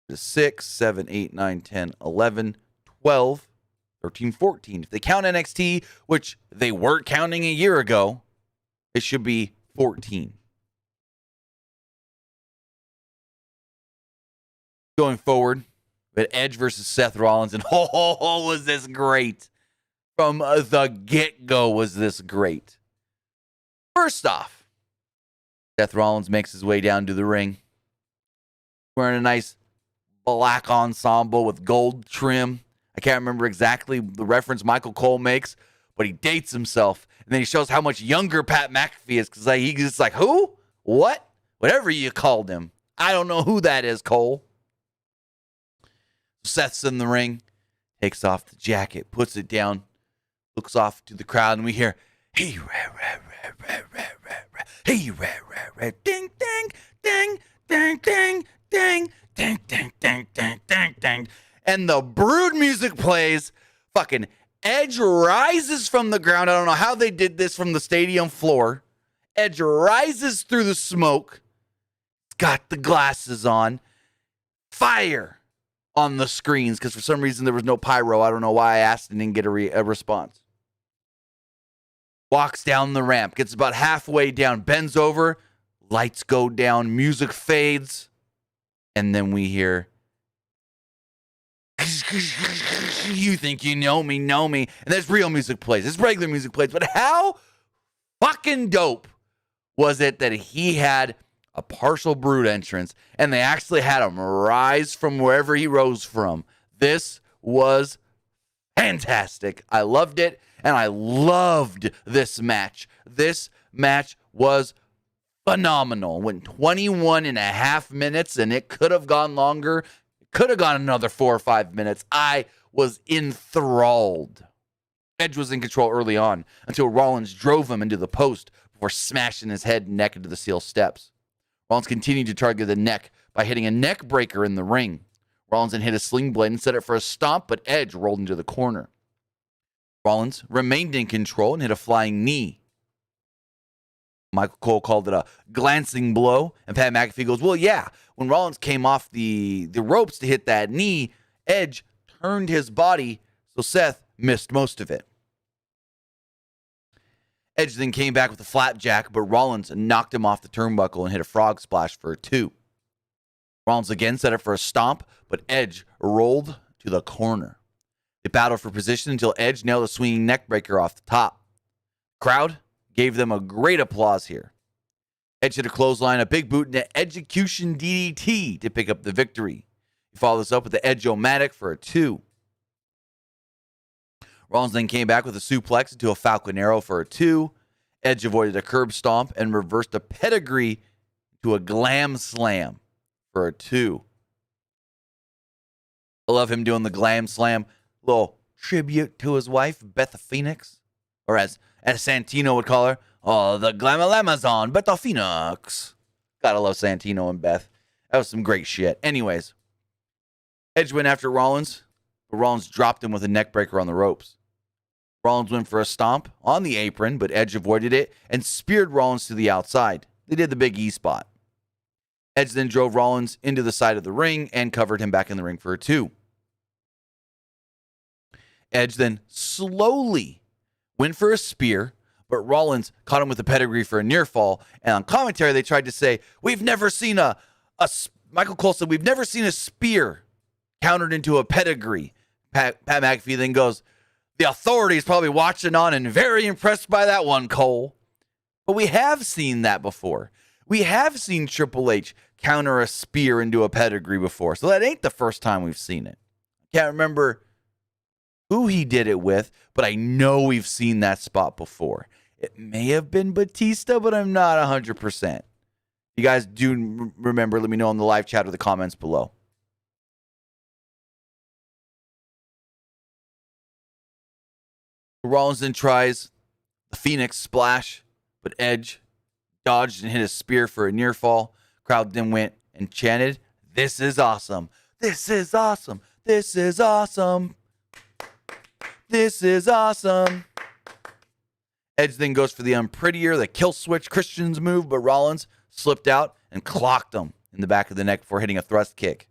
6, 7, 8, 9, 10, 11, 12, 13, 14. If they count NXT, which they weren't counting a year ago, it should be 14. Going forward, we had Edge versus Seth Rollins, and was this great. From the get-go was this great. First off, Seth Rollins makes his way down to the ring, wearing a nice black ensemble with gold trim. I can't remember exactly the reference Michael Cole makes, but he dates himself. And then he shows how much younger Pat McAfee is, because he's just like, who? What? Whatever you called him. I don't know who that is, Cole. Seth's in the ring, takes off the jacket, puts it down, looks off to the crowd, and we hear, hey, hey, ding, ding, ding, ding, ding, ding, ding, ding, ding, ding, ding, ding. And the Brood music plays. Fucking Edge rises from the ground. I don't know how they did this from the stadium floor. Edge rises through the smoke. Got the glasses on. Fire on the screens, because for some reason there was no pyro. I don't know why I asked and didn't get a response. Walks down the ramp, gets about halfway down, bends over, lights go down, music fades, and then we hear, you think you know me, and there's real music plays. There's regular music plays, but how fucking dope was it that he had a partial Brood entrance, and they actually had him rise from wherever he rose from? This was fantastic. I loved it, and I loved this match. This match was phenomenal. Went 21 and a half minutes, and it could have gone longer. It could have gone another 4 or 5 minutes. I was enthralled. Edge was in control early on until Rollins drove him into the post before smashing his head and neck into the steel steps. Rollins continued to target the neck by hitting a neck breaker in the ring. Rollins then hit a sling blade and set it for a stomp, but Edge rolled into the corner. Rollins remained in control and hit a flying knee. Michael Cole called it a glancing blow, and Pat McAfee goes, well, yeah, when Rollins came off the ropes to hit that knee, Edge turned his body, so Seth missed most of it. Edge then came back with a flapjack, but Rollins knocked him off the turnbuckle and hit a frog splash for a 2. Rollins again set it for a stomp, but Edge rolled to the corner. They battled for position until Edge nailed a swinging neckbreaker off the top. Crowd gave them a great applause here. Edge hit a clothesline, a big boot, and an execution DDT to pick up the victory. He followed this up with the Edge-O-Matic for a 2. Rollins then came back with a suplex into a Falcon Arrow for a 2. Edge avoided a curb stomp and reversed a pedigree to a glam slam for a 2. I love him doing the glam slam. Little tribute to his wife, Beth Phoenix. Or as Santino would call her, oh, the Glam-a-Lamazon, Beth Phoenix. Gotta love Santino and Beth. That was some great shit. Anyways, Edge went after Rollins, but Rollins dropped him with a neckbreaker on the ropes. Rollins went for a stomp on the apron, but Edge avoided it and speared Rollins to the outside. They did the Big E spot. Edge then drove Rollins into the side of the ring and covered him back in the ring for a 2. Edge then slowly went for a spear, but Rollins caught him with a pedigree for a near fall. And on commentary, they tried to say, we've never seen Michael Cole said, we've never seen a spear countered into a pedigree. Pat McAfee then goes, the authorities probably watching on and very impressed by that one, Cole. But we have seen that before. We have seen Triple H counter a spear into a pedigree before, so that ain't the first time we've seen it. I can't remember who he did it with, but I know we've seen that spot before. It may have been Batista, but I'm not 100%. You guys do remember, let me know in the live chat or the comments below. Rollins then tries the Phoenix splash, but Edge dodged and hit a spear for a near fall. Crowd then went and chanted, "This is awesome. This is awesome. This is awesome. This is awesome." Edge then goes for the unprettier, the kill switch Christian's move, but Rollins slipped out and clocked him in the back of the neck before hitting a thrust kick.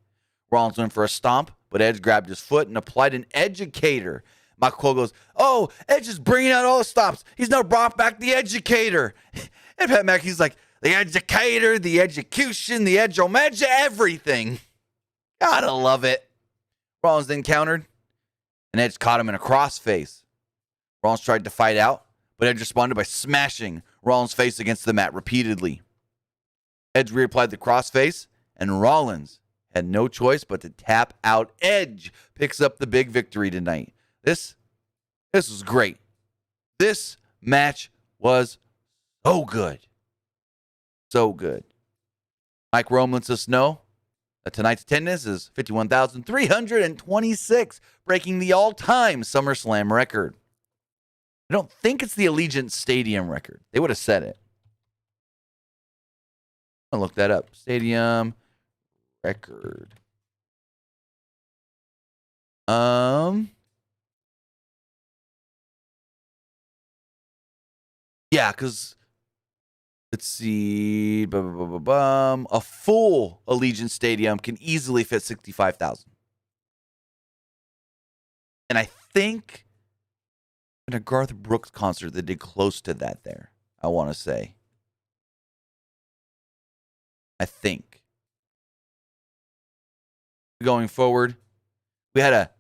Rollins went for a stomp, but Edge grabbed his foot and applied an educator. Michael Cole goes, "Oh, Edge is bringing out all the stops. He's now brought back the educator." And Pat McAfee's like, "The educator, the execution, the edge-o-medja, everything." Gotta love it. Rollins then countered, and Edge caught him in a crossface. Rollins tried to fight out, but Edge responded by smashing Rollins' face against the mat repeatedly. Edge reapplied the crossface, and Rollins had no choice but to tap out. Edge picks up the big victory tonight. This was great. This match was so good. So good. Mike Rome lets us know that tonight's attendance is 51,326, breaking the all-time SummerSlam record. I don't think it's the Allegiant Stadium record. They would have said it. I'll look that up. Stadium record. Yeah, because let's see. A full Allegiant Stadium can easily fit 65,000. And I think in a Garth Brooks concert, they did close to that there, I want to say. I think. Going forward, we had a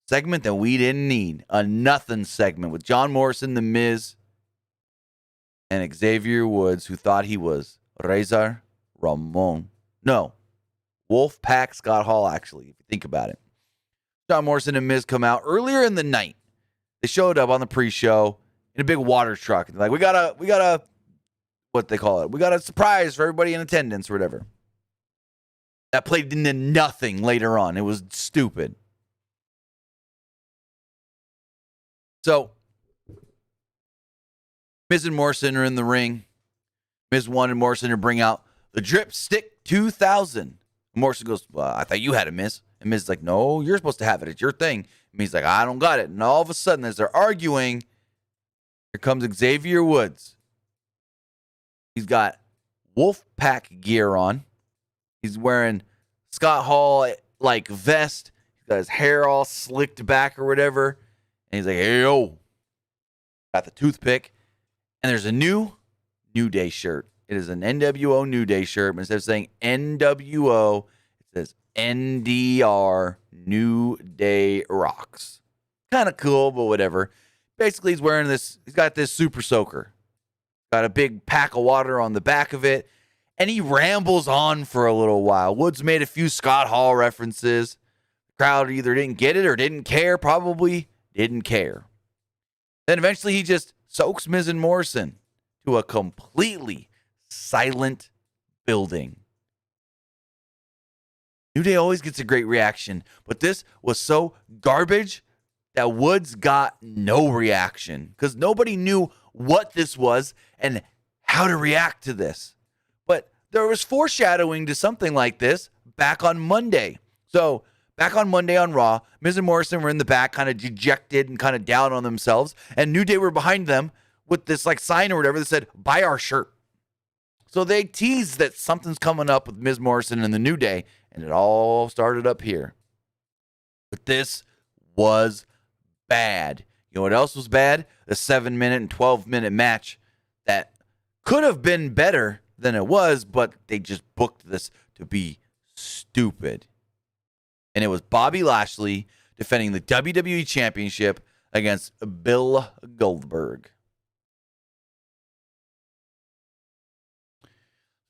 segment that we didn't need. A nothing segment with John Morrison, The Miz, and Xavier Woods, who thought he was Razor Ramon. No, Wolfpack Scott Hall, actually, if you think about it. John Morrison and Miz come out earlier in the night. They showed up on the pre-show in a big water truck. They're like, we got a, what they call it, we got a surprise for everybody in attendance or whatever. That played into nothing later on. It was stupid. So, Miz and Morrison are in the ring. Miz wanted Morrison to bring out the Drip Stick 2000. Morrison goes, "Well, I thought you had it, Miz." And Miz is like, "No, you're supposed to have it. It's your thing." And he's like, "I don't got it." And all of a sudden, as they're arguing, here comes Xavier Woods. He's got Wolfpack gear on. He's wearing Scott Hall like vest. He's got his hair all slicked back or whatever. And he's like, "Hey, yo." Got the toothpick. And there's a New Day shirt. It is an NWO New Day shirt. But instead of saying NWO, it says NDR New Day Rocks. Kind of cool, but whatever. Basically, he's wearing this. He's got this super soaker. Got a big pack of water on the back of it. And he rambles on for a little while. Woods made a few Scott Hall references. The crowd either didn't get it or didn't care. Probably didn't care. Then eventually he just soaks Miz and Morrison to a completely silent building. New Day always gets a great reaction, but this was so garbage that Woods got no reaction because nobody knew what this was and how to react to this. But there was foreshadowing to something like this back on Monday. So back on Monday on Raw, Miz and Morrison were in the back, kind of dejected and kind of down on themselves, and New Day were behind them with this like sign or whatever that said, "Buy our shirt." So they teased that something's coming up with Miz Morrison and the New Day, and it all started up here. But this was bad. You know what else was bad? The 7-minute and 12-minute match that could have been better than it was, but they just booked this to be stupid. And it was Bobby Lashley defending the WWE Championship against Bill Goldberg.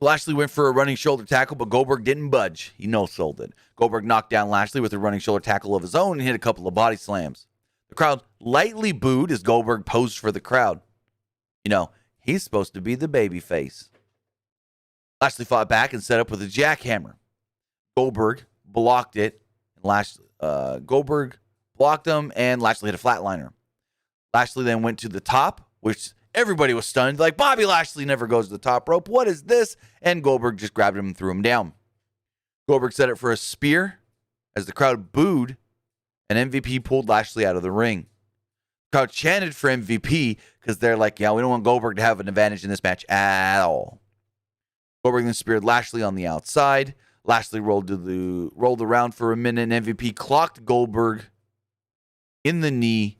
Lashley went for a running shoulder tackle, but Goldberg didn't budge. He no-sold it. Goldberg knocked down Lashley with a running shoulder tackle of his own and hit a couple of body slams. The crowd lightly booed as Goldberg posed for the crowd. You know, he's supposed to be the babyface. Lashley fought back and set up with a jackhammer. Goldberg blocked it. Goldberg blocked him, and Lashley hit a flatliner. Lashley then went to the top, which everybody was stunned. Like, Bobby Lashley never goes to the top rope. What is this? And Goldberg just grabbed him and threw him down. Goldberg set it for a spear. As the crowd booed, and MVP pulled Lashley out of the ring. The crowd chanted for MVP because they're like, yeah, we don't want Goldberg to have an advantage in this match at all. Goldberg then speared Lashley on the outside. Lashley rolled around for a minute, and MVP clocked Goldberg in the knee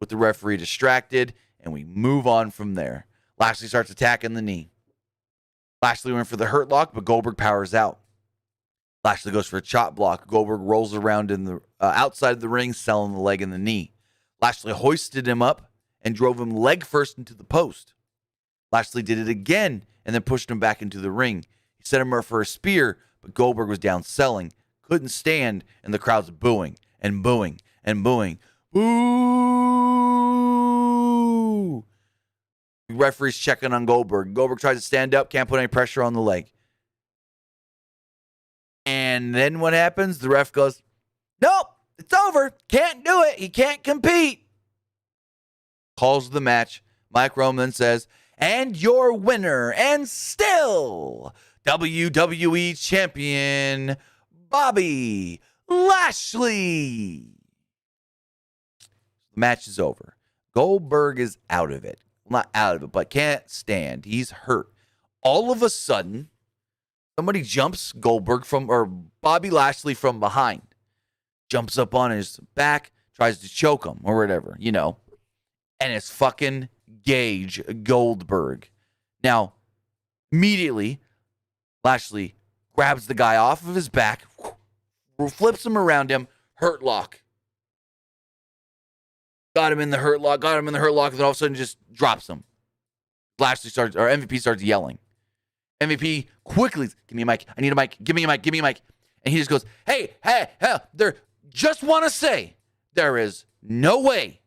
with the referee distracted, and we move on from there. Lashley starts attacking the knee. Lashley went for the hurt lock, but Goldberg powers out. Lashley goes for a chop block. Goldberg rolls around in the outside of the ring, selling the leg and the knee. Lashley hoisted him up and drove him leg first into the post. Lashley did it again and then pushed him back into the ring. He set him up for a spear, but Goldberg was down selling, couldn't stand, and the crowd's booing and booing and booing. Boo! The referee's checking on Goldberg. Goldberg tries to stand up, can't put any pressure on the leg. And then what happens? The ref goes, nope, it's over. Can't do it. He can't compete. Calls the match. Mike Roman says, and your winner, and still WWE Champion, Bobby Lashley. The match is over. Goldberg is out of it. Well, not out of it, but can't stand. He's hurt. All of a sudden, somebody jumps Bobby Lashley from behind. Jumps up on his back, tries to choke him or whatever, you know. And it's fucking Gage Goldberg. Now, immediately, Lashley grabs the guy off of his back, flips him around him, hurt lock. Got him in the hurt lock, and then all of a sudden just drops him. MVP starts yelling. MVP quickly, give me a mic. I need a mic. Give me a mic. And he just goes, hey, just want to say, there is no way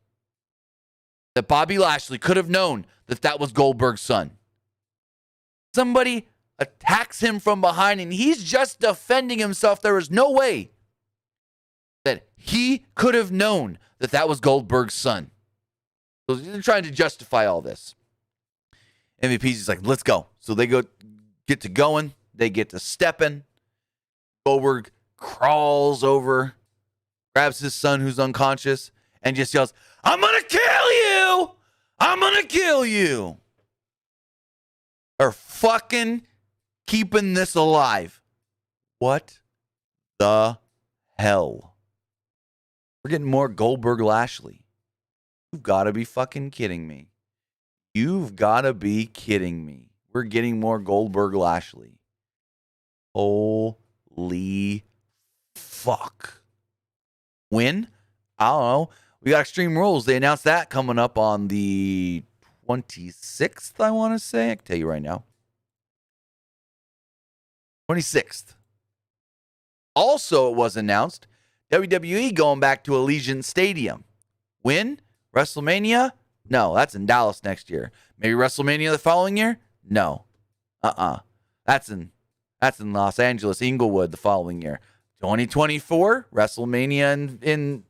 that Bobby Lashley could have known that was Goldberg's son. Somebody attacks him from behind and he's just defending himself. There is no way that he could have known that was Goldberg's son. So they're trying to justify all this. MVP's just like, let's go. So they get to going. They get to stepping. Goldberg crawls over, grabs his son who's unconscious, and just yells, I'm going to kill you! I'm going to kill you! Or fucking keeping this alive. What the hell? We're getting more Goldberg Lashley. You've got to be fucking kidding me. You've got to be kidding me. We're getting more Goldberg Lashley. Holy fuck. When? I don't know. We got Extreme Rules. They announced that coming up on the 26th, I want to say. I can tell you right now. 26th. Also, it was announced WWE going back to Allegiant Stadium. When? WrestleMania? No, that's in Dallas next year. Maybe WrestleMania the following year? No. That's in Los Angeles, Inglewood the following year. 2024, WrestleMania in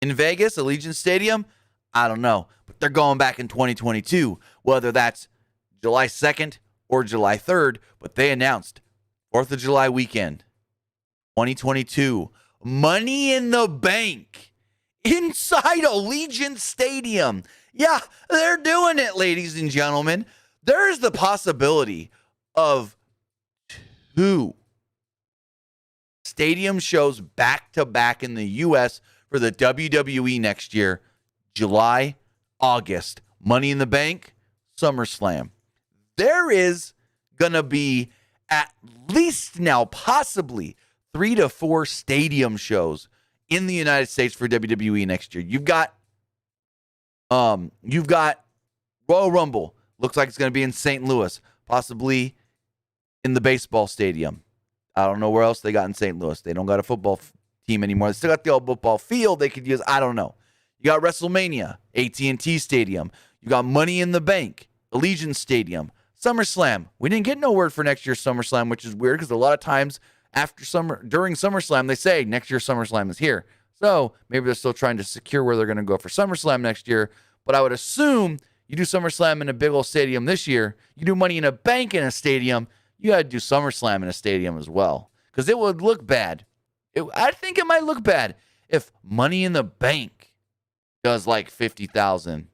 Vegas, Allegiant Stadium? I don't know. But they're going back in 2022, whether that's July 2nd or July 3rd. But they announced 4th of July weekend, 2022, Money in the Bank inside Allegiant Stadium. Yeah, they're doing it, ladies and gentlemen. There's the possibility of 2 stadium shows back-to-back in the U.S. for the WWE next year. July, August. Money in the Bank, SummerSlam. There is going to be at least now possibly 3 to 4 stadium shows in the United States for WWE next year. You've got Royal Rumble. Looks like it's going to be in St. Louis. possibly in the baseball stadium. I don't know where else they got in St. Louis. They don't got a football team anymore. They still got the old football field they could use. I don't know. You got WrestleMania, AT&T Stadium. You got Money in the Bank, Allegiant Stadium, SummerSlam. We didn't get no word for next year's SummerSlam, which is weird because a lot of times during SummerSlam, they say next year's SummerSlam is here. So maybe they're still trying to secure where they're going to go for SummerSlam next year. But I would assume you do SummerSlam in a big old stadium this year. You do Money in a Bank in a stadium. You got to do SummerSlam in a stadium as well because it would look bad. I think it might look bad if Money in the Bank does like 50,000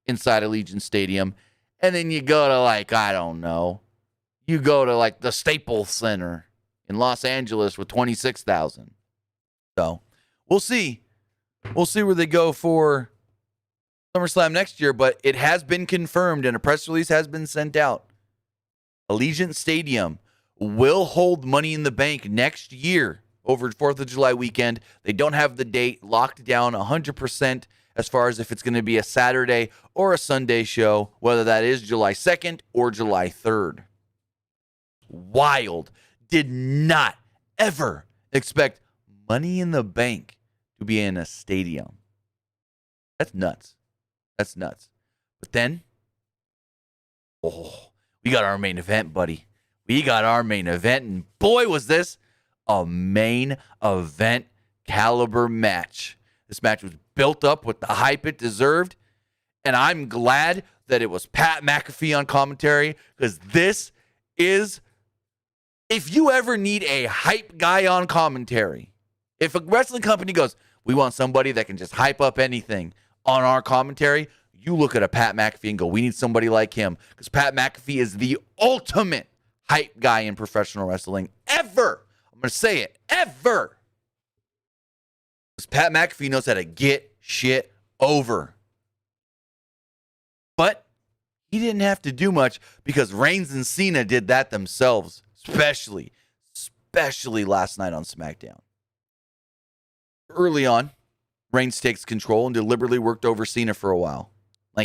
inside Allegiant Stadium, and then you go to I don't know, you go to the Staples Center in Los Angeles with 26,000. So we'll see. We'll see where they go for SummerSlam next year, but it has been confirmed and a press release has been sent out. Allegiant Stadium will hold Money in the Bank next year over 4th of July weekend. They don't have the date locked down 100% as far as if it's going to be a Saturday or a Sunday show, whether that is July 2nd or July 3rd. Wild. Did not ever expect Money in the Bank to be in a stadium. That's nuts. That's nuts. But then, we got our main event, buddy. We got our main event, and boy, was this a main event caliber match. This match was built up with the hype it deserved, and I'm glad that it was Pat McAfee on commentary because this is, if you ever need a hype guy on commentary, if a wrestling company goes, we want somebody that can just hype up anything on our commentary, you look at a Pat McAfee and go, we need somebody like him because Pat McAfee is the ultimate hype guy in professional wrestling ever. I'm going to say it, ever. Because Pat McAfee knows how to get shit over. But he didn't have to do much because Reigns and Cena did that themselves, especially last night on SmackDown. Early on, Reigns takes control and deliberately worked over Cena for a while.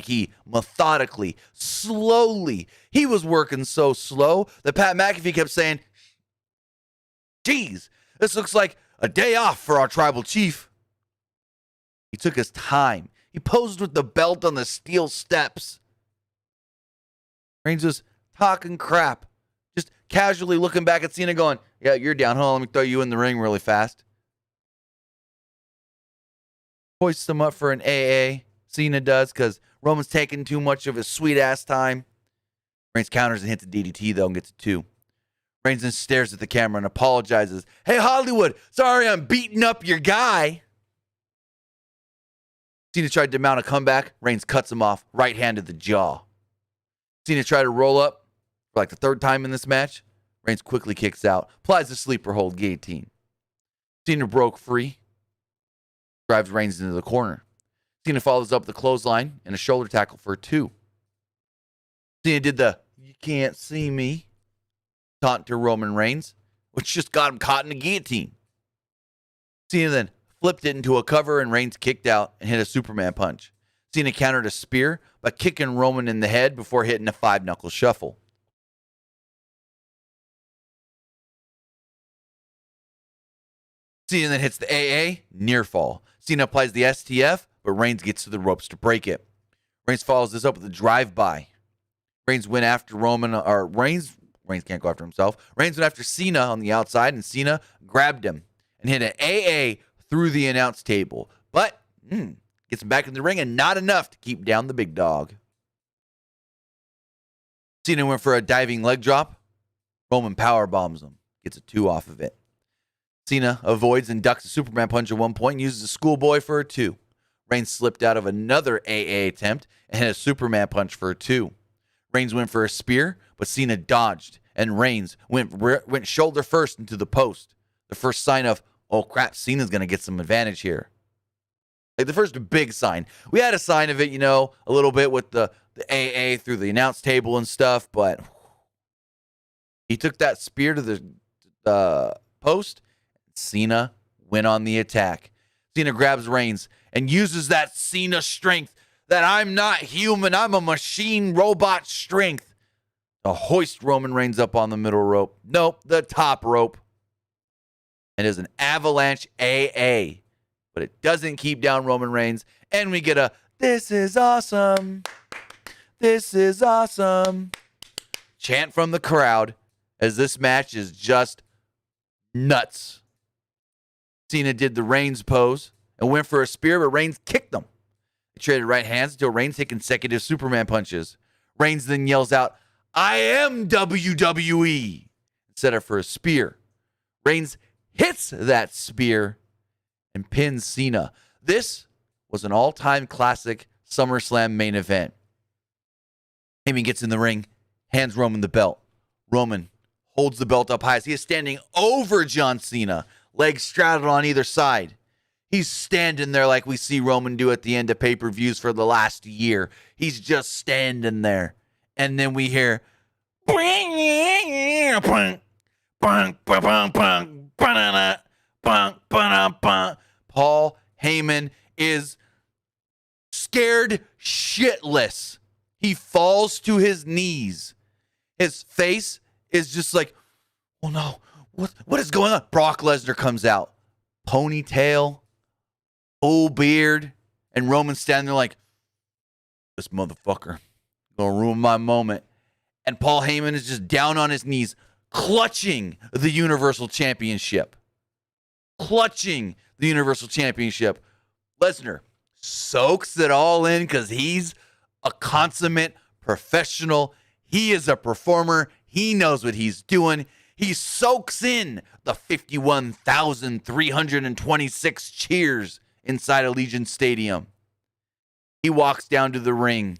He methodically, slowly, he was working so slow that Pat McAfee kept saying, geez, this looks like a day off for our tribal chief. He took his time. He posed with the belt on the steel steps. Reigns was talking crap, just casually looking back at Cena going, yeah, you're down. Hold on, let me throw you in the ring really fast. Hoists him up for an AA. Cena does because Roman's taking too much of his sweet-ass time. Reigns counters and hits a DDT, though, and gets a 2. Reigns then stares at the camera and apologizes. Hey, Hollywood, sorry I'm beating up your guy. Cena tried to mount a comeback. Reigns cuts him off, right hand to the jaw. Cena tried to roll up for the 3rd time in this match. Reigns quickly kicks out, applies the sleeper hold guillotine. Cena broke free, drives Reigns into the corner. Cena follows up the clothesline and a shoulder tackle for a 2. Cena did the you can't see me taunt to Roman Reigns, which just got him caught in a guillotine. Cena then flipped it into a cover and Reigns kicked out and hit a Superman punch. Cena countered a spear by kicking Roman in the head before hitting a 5-knuckle shuffle. Cena then hits the AA, near fall. Cena applies the STF, but Reigns gets to the ropes to break it. Reigns follows this up with a drive-by. Reigns went after Reigns can't go after himself. Reigns went after Cena on the outside, and Cena grabbed him and hit an AA through the announce table. But gets him back in the ring, and not enough to keep down the big dog. Cena went for a diving leg drop. Roman power bombs him. Gets a 2 off of it. Cena avoids and ducks a Superman punch at one point and uses a schoolboy for a 2. Reigns slipped out of another AA attempt and hit a Superman punch for a 2. Reigns went for a spear, but Cena dodged, and Reigns went shoulder first into the post. The first sign of, oh crap, Cena's going to get some advantage here. The first big sign. We had a sign of it, a little bit with the AA through the announce table and stuff, but he took that spear to the post. Cena went on the attack. Cena grabs Reigns and uses that Cena strength, that I'm not human, I'm a machine robot strength, to hoist Roman Reigns up on the middle rope. Nope, the top rope. And is an avalanche AA. But it doesn't keep down Roman Reigns. And we get a, "This is awesome. This is awesome" chant from the crowd as this match is just nuts. Cena did the Reigns pose and went for a spear, but Reigns kicked them. They traded right hands until Reigns hit consecutive Superman punches. Reigns then yells out, "I am WWE," and set up for a spear. Reigns hits that spear and pins Cena. This was an all-time classic SummerSlam main event. Heyman gets in the ring, hands Roman the belt. Roman holds the belt up high as he is standing over John Cena, legs straddled on either side. He's standing there like we see Roman do at the end of pay-per-views for the last year. He's just standing there. And then we hear, Paul Heyman is scared shitless. He falls to his knees. His face is just like, "Oh no, what is going on?" Brock Lesnar comes out. Ponytail, full beard, and Roman standing there like, "This motherfucker gonna ruin my moment." And Paul Heyman is just down on his knees, clutching the Universal Championship. Clutching the Universal Championship. Lesnar soaks it all in because he's a consummate professional. He is a performer. He knows what he's doing. He soaks in the 51,326 cheers inside Allegiant Stadium. He walks down to the ring,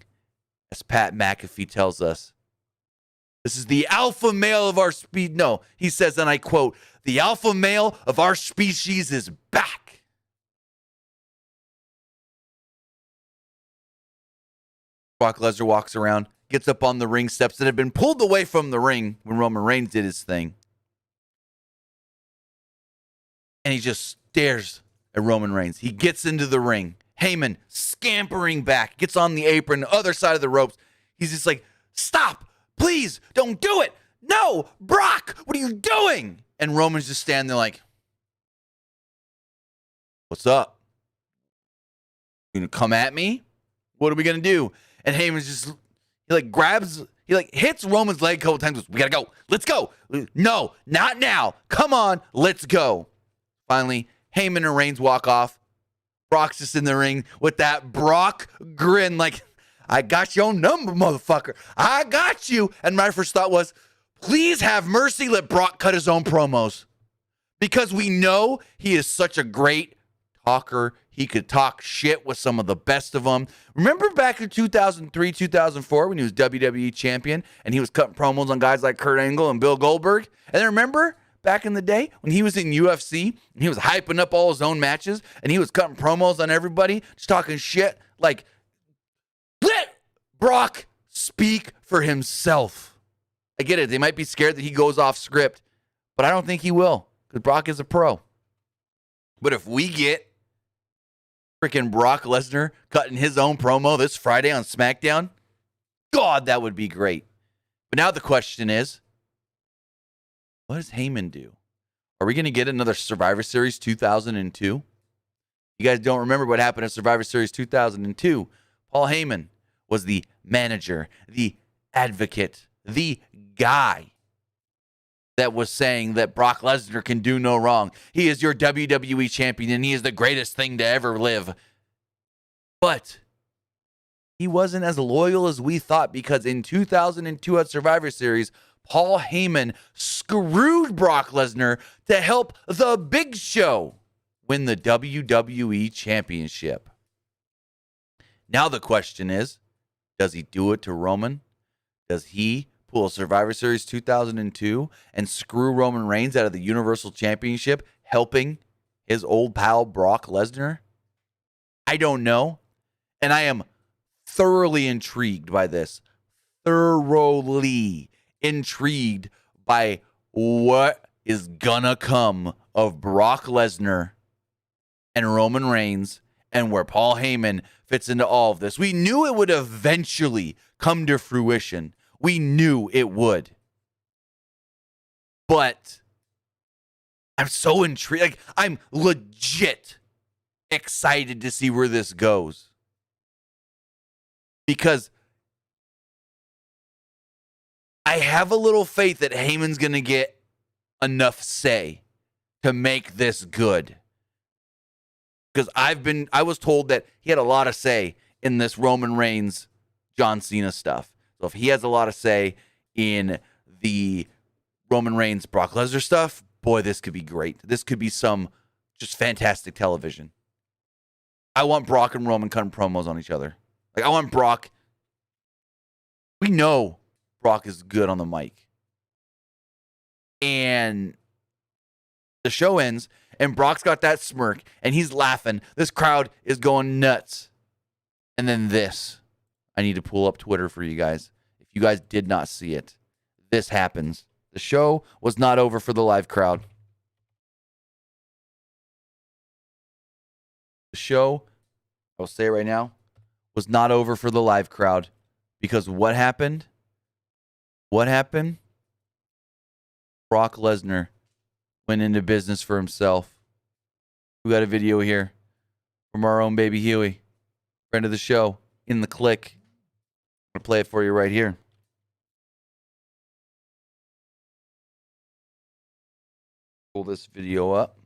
as Pat McAfee tells us. This is the alpha male of our speed. No, he says, and I quote, "The alpha male of our species is back." Brock Lesnar walks around, gets up on the ring steps that had been pulled away from the ring when Roman Reigns did his thing. And he just stares at Roman Reigns. He gets into the ring. Heyman scampering back, gets on the apron, other side of the ropes. He's just like, "Stop, please, don't do it. No, Brock, what are you doing?" And Roman's just standing there like, "What's up? You gonna come at me? What are we gonna do?" And Heyman's just, he hits Roman's leg a couple times. Goes, "We gotta go. Let's go." "No, not now. Come on, let's go." Finally, Heyman and Reigns walk off. Brock's just in the ring with that Brock grin like, "I got your number, motherfucker. I got you." And my first thought was, please have mercy, let Brock cut his own promos. Because we know he is such a great talker. He could talk shit with some of the best of them. Remember back in 2003, 2004 when he was WWE champion and he was cutting promos on guys like Kurt Angle and Bill Goldberg? And then remember back in the day when he was in UFC and he was hyping up all his own matches and he was cutting promos on everybody, just talking shit? Like, let Brock speak for himself. I get it. They might be scared that he goes off script, but I don't think he will because Brock is a pro. But if we get freaking Brock Lesnar cutting his own promo this Friday on SmackDown, God, that would be great. But now the question is, what does Heyman do? Are we going to get another Survivor Series 2002? You guys don't remember what happened at Survivor Series 2002. Paul Heyman was the manager, the advocate, the guy that was saying that Brock Lesnar can do no wrong. He is your WWE champion and he is the greatest thing to ever live. But he wasn't as loyal as we thought because in 2002 at Survivor Series, Paul Heyman screwed Brock Lesnar to help The Big Show win the WWE Championship. Now the question is, does he do it to Roman? Does he pull a Survivor Series 2002 and screw Roman Reigns out of the Universal Championship, helping his old pal Brock Lesnar? I don't know. And I am thoroughly intrigued by this. Thoroughly intrigued by what is gonna come of Brock Lesnar and Roman Reigns and where Paul Heyman fits into all of this. We knew it would eventually come to fruition. We knew it would. But I'm so intrigued. Like, I'm legit excited to see where this goes. Because I have a little faith that Heyman's going to get enough say to make this good. Because I was told that he had a lot of say in this Roman Reigns, John Cena stuff. So if he has a lot of say in the Roman Reigns, Brock Lesnar stuff, boy, this could be great. This could be some just fantastic television. I want Brock and Roman cutting promos on each other. Like, I want Brock. We know Brock is good on the mic. And the show ends, and Brock's got that smirk, and he's laughing. This crowd is going nuts. And then this. I need to pull up Twitter for you guys. If you guys did not see it, this happens. The show was not over for the live crowd. The show, I'll say it right now, was not over for the live crowd. Because what happened? What happened? Brock Lesnar went into business for himself. We got a video here from our own baby Huey, friend of the show, in the click. I'm going to play it for you right here. Pull this video up.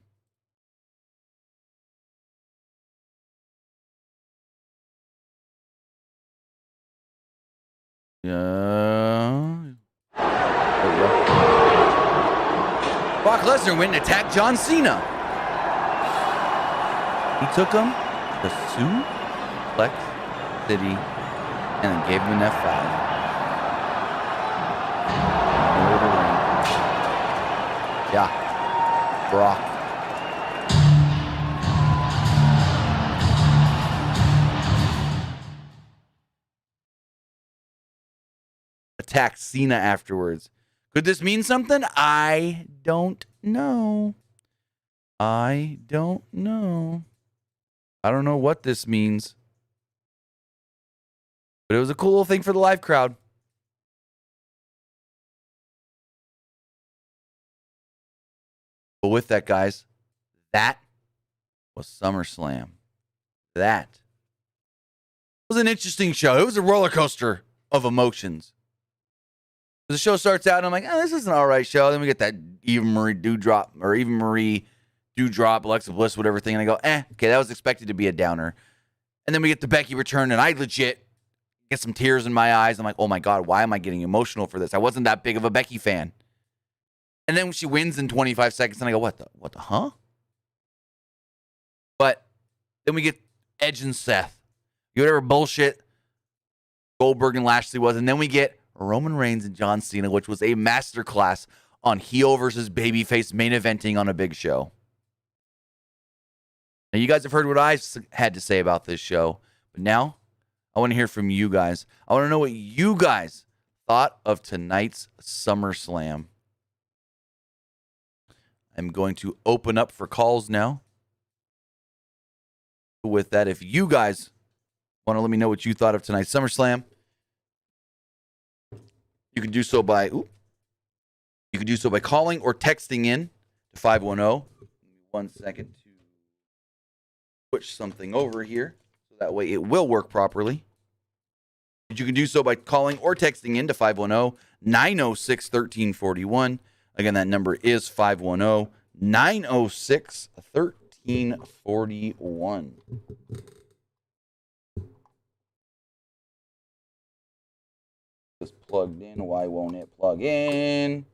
There we go. Brock Lesnar went and attacked John Cena. He took him to Suplex City and then gave him an F5. Yeah. Brock. Attacked Cena afterwards. Could this mean something? I don't know. I don't know what this means. But it was a cool little thing for the live crowd. But with that, guys, that was SummerSlam. That was an interesting show. It was a roller coaster of emotions. The show starts out, and I'm like, oh, this is an all right show. Then we get that Eva Marie Dewdrop, Alexa Bliss, whatever thing. And I go, okay, that was expected to be a downer. And then we get the Becky return, and I legit get some tears in my eyes. I'm like, oh my God, why am I getting emotional for this? I wasn't that big of a Becky fan. And then she wins in 25 seconds, and I go, what the, huh? But then we get Edge and Seth. Whatever bullshit Goldberg and Lashley was. And then we get Roman Reigns and John Cena, which was a masterclass on heel versus babyface main eventing on a big show. Now, you guys have heard what I had to say about this show, but now I want to hear from you guys. I want to know what you guys thought of tonight's SummerSlam. I'm going to open up for calls now. With that, if you guys want to let me know what you thought of tonight's SummerSlam, you can do so by calling or texting in to 510. 1 second to switch something over here so that way it will work properly. You can do so by calling or texting in to 510-906-1341. Again, that number is 510-906-1341. Just plugged in. Why won't it plug in?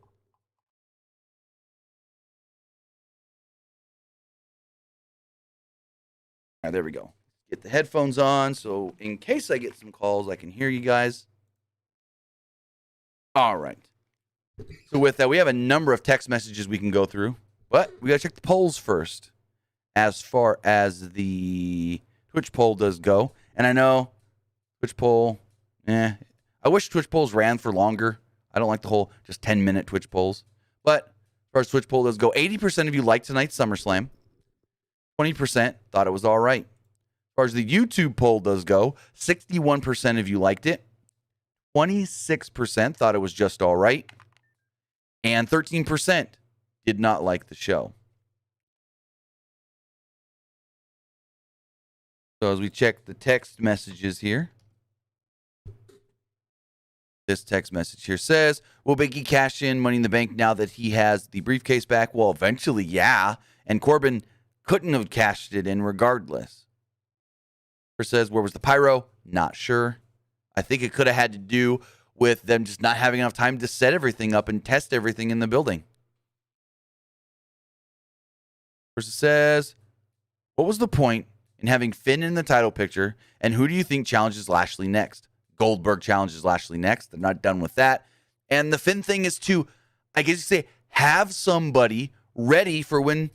All right, there we go. Get the headphones on, so in case I get some calls, I can hear you guys. All right. So with that, we have a number of text messages we can go through, but we got to check the polls first as far as the Twitch poll does go. And I know Twitch poll, I wish Twitch polls ran for longer. I don't like the whole just 10-minute Twitch polls. But as far as Twitch poll does go, 80% of you liked tonight's SummerSlam. 20% thought it was all right. As far as the YouTube poll does go, 61% of you liked it. 26% thought it was just all right. And 13% did not like the show. So as we check the text messages here, this text message here says, will Biggie cash in Money in the Bank now that he has the briefcase back? Well, eventually, yeah. And Corbin couldn't have cashed it in regardless. Or says, where was the pyro? Not sure. I think it could have had to do with them just not having enough time to set everything up and test everything in the building. Versus says, what was the point in having Finn in the title picture, and who do you think challenges Lashley next? Goldberg challenges Lashley next. They're not done with that. And the Finn thing is to, I guess you say, have somebody ready for when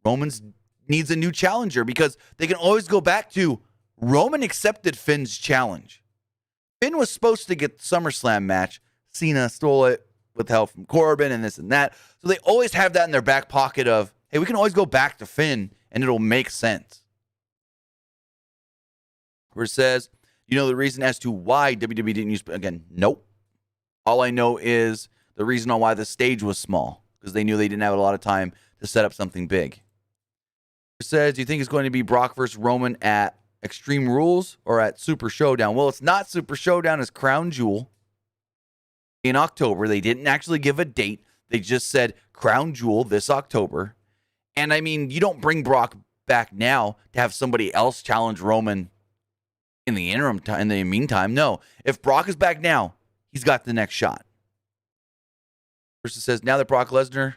Roman needs a new challenger, because they can always go back to Roman accepted Finn's challenge. Finn was supposed to get the SummerSlam match. Cena stole it with help from Corbin and this and that. So they always have that in their back pocket of, hey, we can always go back to Finn and it'll make sense. Where it says, you know the reason as to why WWE didn't use, again, nope. All I know is the reason on why the stage was small, because they knew they didn't have a lot of time to set up something big. It says, do you think it's going to be Brock versus Roman at Extreme Rules or at Super Showdown? Well, it's not Super Showdown, it's Crown Jewel in October. They didn't actually give a date. They just said Crown Jewel this October. And I mean, you don't bring Brock back now to have somebody else challenge Roman in the interim time, in the meantime. No. If Brock is back now, he's got the next shot. Versus says, now that Brock Lesnar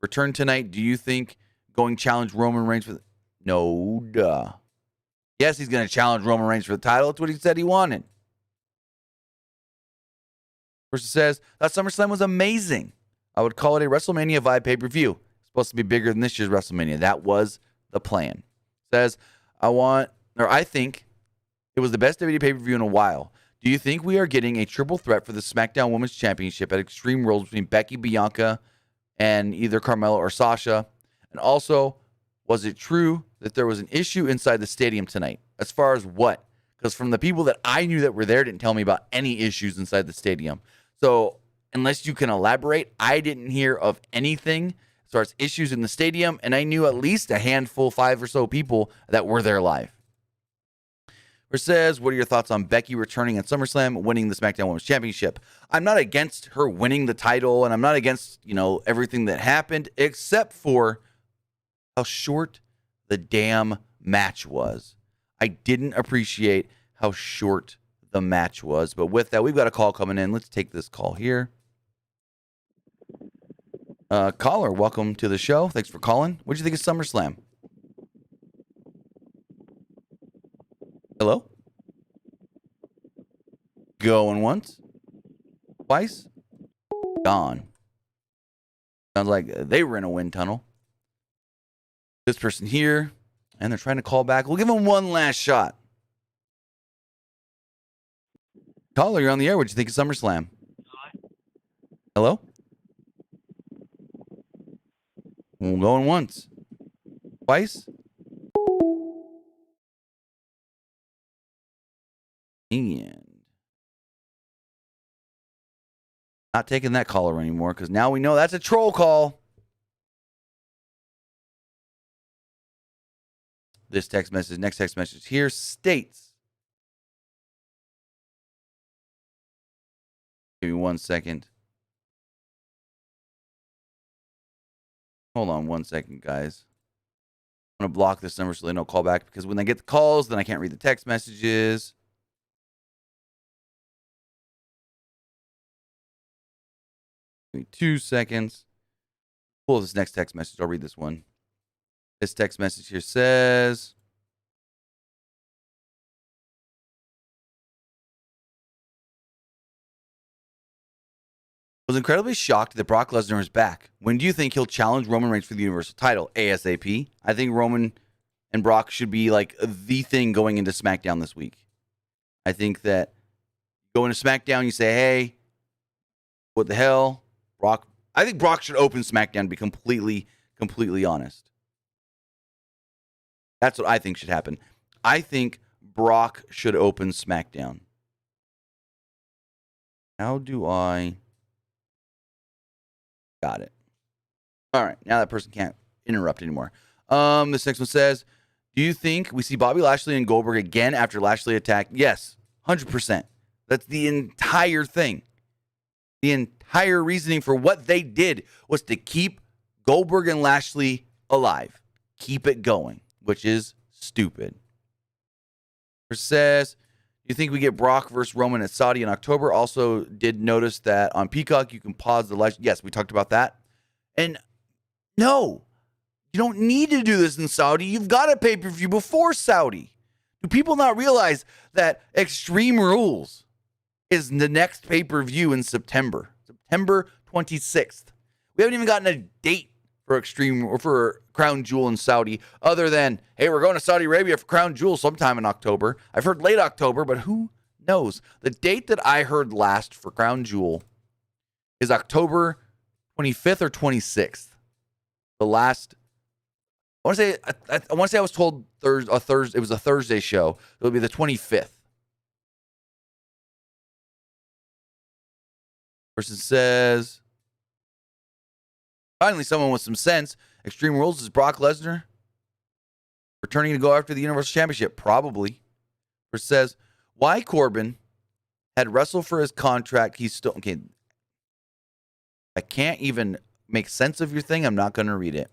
returned tonight, do you think going challenge Roman Reigns for no, duh. Yes, he's going to challenge Roman Reigns for the title. That's what he said he wanted. Versus says, that SummerSlam was amazing. I would call it a WrestleMania vibe pay-per-view. It's supposed to be bigger than this year's WrestleMania. That was the plan. Says, I think it was the best WWE pay-per-view in a while. Do you think we are getting a triple threat for the SmackDown Women's Championship at Extreme Rules between Becky, Bianca, and either Carmella or Sasha? And also, was it true that there was an issue inside the stadium tonight? As far as what? Because from the people that I knew that were there didn't tell me about any issues inside the stadium. So unless you can elaborate, I didn't hear of anything as far as issues in the stadium, and I knew at least a handful, 5 or so people that were there live. Where says, what are your thoughts on Becky returning at SummerSlam, winning the SmackDown Women's Championship? I'm not against her winning the title, and I'm not against, everything that happened, except for how short the damn match was. I didn't appreciate how short the match was. But with that, we've got a call coming in. Let's take this call here. Caller, welcome to the show. Thanks for calling. What do you think of SummerSlam? Hello? Going once? Twice? Gone. Sounds like they were in a wind tunnel. This person here, and they're trying to call back. We'll give them one last shot. Caller, you're on the air. What do you think of SummerSlam? Hello? We're going once. Twice? And not taking that caller anymore, because now we know that's a troll call. This next text message here states, give me 1 second. Hold on 1 second, guys. I'm going to block this number so they don't call back, because when they get the calls, then I can't read the text messages. Give me 2 seconds. Pull this next text message. I'll read this one. This text message here says, was incredibly shocked that Brock Lesnar is back. When do you think he'll challenge Roman Reigns for the Universal title? ASAP. I think Roman and Brock should be like the thing going into SmackDown this week. I think that go into SmackDown, you say, hey, what the hell? Brock. I think Brock should open SmackDown, to be completely honest. That's what I think should happen. I think Brock should open SmackDown. How do I... Got it. All right. Now that person can't interrupt anymore. This next one says, do you think we see Bobby Lashley and Goldberg again after Lashley attacked? Yes, 100%. That's the entire thing. The entire reasoning for what they did was to keep Goldberg and Lashley alive. Keep it going, which is stupid. It says, you think we get Brock versus Roman at Saudi in October? Also did notice that on Peacock, you can pause the live. Yes, we talked about that. And no, you don't need to do this in Saudi. You've got a pay-per-view before Saudi. Do people not realize that Extreme Rules is the next pay-per-view in September 26th? We haven't even gotten a date for Extreme or for Crown Jewel in Saudi, other than, hey, we're going to Saudi Arabia for Crown Jewel sometime in October. I've heard late October, but who knows? The date that I heard last for Crown Jewel is October 25th or 26th. The last, I want to say I was told Thursday. It was a Thursday show. It'll be the 25th. Person says, finally, someone with some sense. Extreme Rules is Brock Lesnar returning to go after the Universal Championship? Probably. Person says, why Corbin had wrestled for his contract? He's still, okay. I can't even make sense of your thing. I'm not going to read it.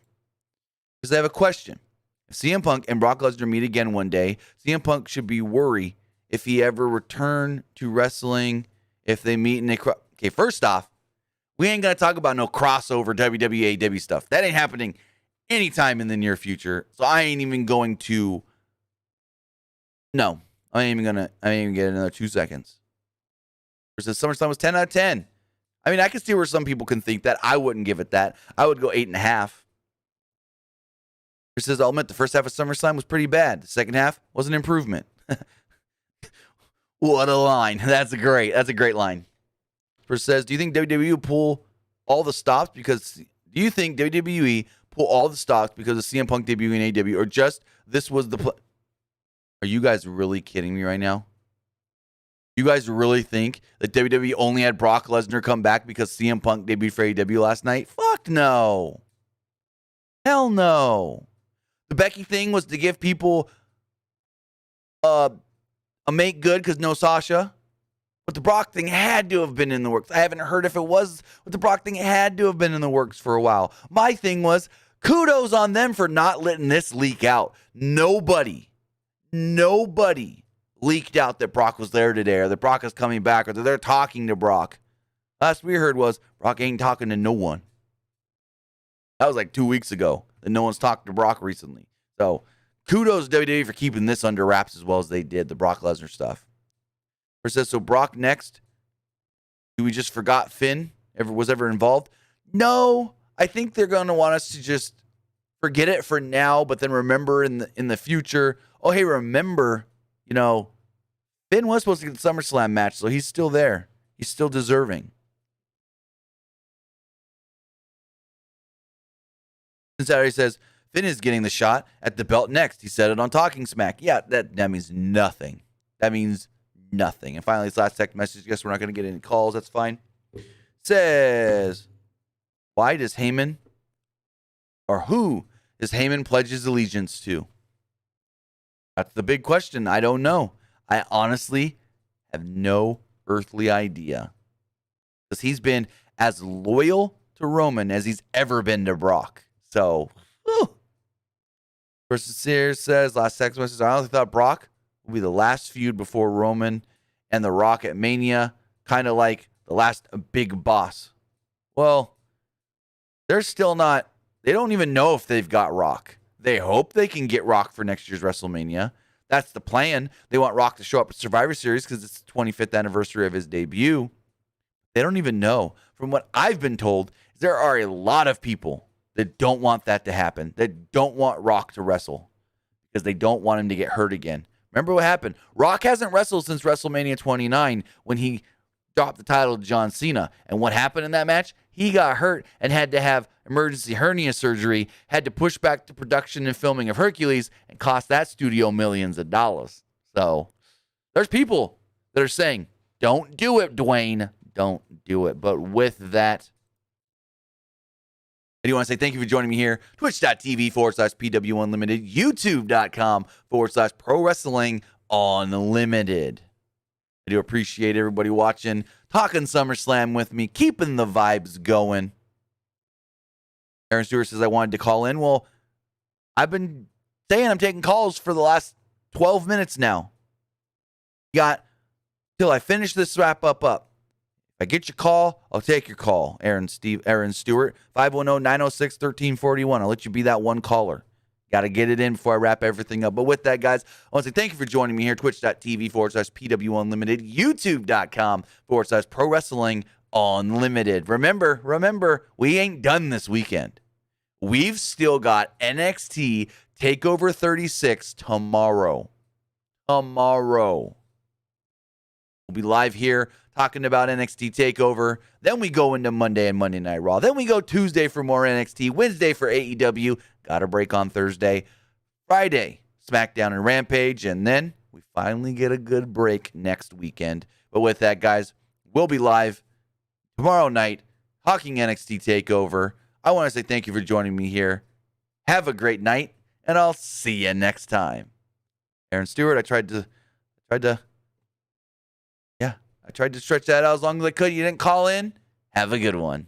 Because I have a question. If CM Punk and Brock Lesnar meet again one day, CM Punk should be worried if he ever return to wrestling if they meet in a... Okay, first off, we ain't going to talk about no crossover WWE AEW stuff. That ain't happening anytime in the near future. So I ain't even going to... No. I ain't even get another 2 seconds. Versus SummerSlam was 10 out of 10. I mean, I can see where some people can think that. I wouldn't give it that. I would go 8.5. It says, I'll admit the first half of SummerSlam was pretty bad. The second half was an improvement. What a line. That's a great line. It says, do you think WWE pull all the stops because of CM Punk debuting in AEW, or just this was the Are you guys really kidding me right now? You guys really think that WWE only had Brock Lesnar come back because CM Punk debuted for AEW last night? Fuck no. Hell no. The Becky thing was to give people a make good because no Sasha. But the Brock thing had to have been in the works. I haven't heard if it was, but the Brock thing had to have been in the works for a while. My thing was, kudos on them for not letting this leak out. Nobody leaked out that Brock was there today, or that Brock is coming back, or that they're talking to Brock. Last we heard was Brock ain't talking to no one. That was like 2 weeks ago, that no one's talked to Brock recently. So kudos to WWE for keeping this under wraps as well as they did, the Brock Lesnar stuff. It says, so Brock next. Do we just forgot Finn was ever involved? No, I think they're going to want us to just forget it for now, but then remember in the future. Oh, hey, remember, Finn was supposed to get the SummerSlam match, so he's still there. He's still deserving. Saturday says, Finn is getting the shot at the belt next. He said it on Talking Smack. Yeah, that means nothing. That means nothing. And finally, this last text message. Guess we're not going to get any calls. That's fine. Says, why does Heyman, or who does Heyman pledge his allegiance to? That's the big question. I don't know. I honestly have no earthly idea. Because he's been as loyal to Roman as he's ever been to Brock. So, Versus Sears says, last text message, I honestly thought Brock will be the last feud before Roman and The Rock at Mania, kind of like the last big boss. Well, they're still not, they don't even know if they've got Rock. They hope they can get Rock for next year's WrestleMania. That's the plan. They want Rock to show up at Survivor Series because it's the 25th anniversary of his debut. They don't even know. From what I've been told, there are a lot of people that don't want that to happen, that don't want Rock to wrestle because they don't want him to get hurt again. Remember what happened? Rock hasn't wrestled since WrestleMania 29 when he dropped the title to John Cena. And what happened in that match? He got hurt and had to have emergency hernia surgery, had to push back the production and filming of Hercules, and cost that studio millions of dollars. So there's people that are saying, don't do it, Dwayne. don't do it. But with that, I do want to say thank you for joining me here. Twitch.tv/PW Unlimited. YouTube.com/Pro Wrestling Unlimited. I do appreciate everybody watching, talking SummerSlam with me, keeping the vibes going. Aaron Stewart says I wanted to call in. Well, I've been saying I'm taking calls for the last 12 minutes now. Got till I finish this wrap up. If I get your call, I'll take your call. Aaron Stewart, 510-906-1341. I'll let you be that one caller. Got to get it in before I wrap everything up. But with that, guys, I want to say thank you for joining me here. Twitch.tv/PW Unlimited. YouTube.com/Pro Wrestling Unlimited. Remember, we ain't done this weekend. We've still got NXT TakeOver 36 tomorrow. We'll be live here talking about NXT TakeOver. Then we go into Monday and Monday Night Raw. Then we go Tuesday for more NXT. Wednesday for AEW. Got a break on Thursday. Friday, SmackDown and Rampage. And then we finally get a good break next weekend. But with that, guys, we'll be live tomorrow night talking NXT TakeOver. I want to say thank you for joining me here. Have a great night, and I'll see you next time. Aaron Stewart, I tried to stretch that out as long as I could. You didn't call in. Have a good one.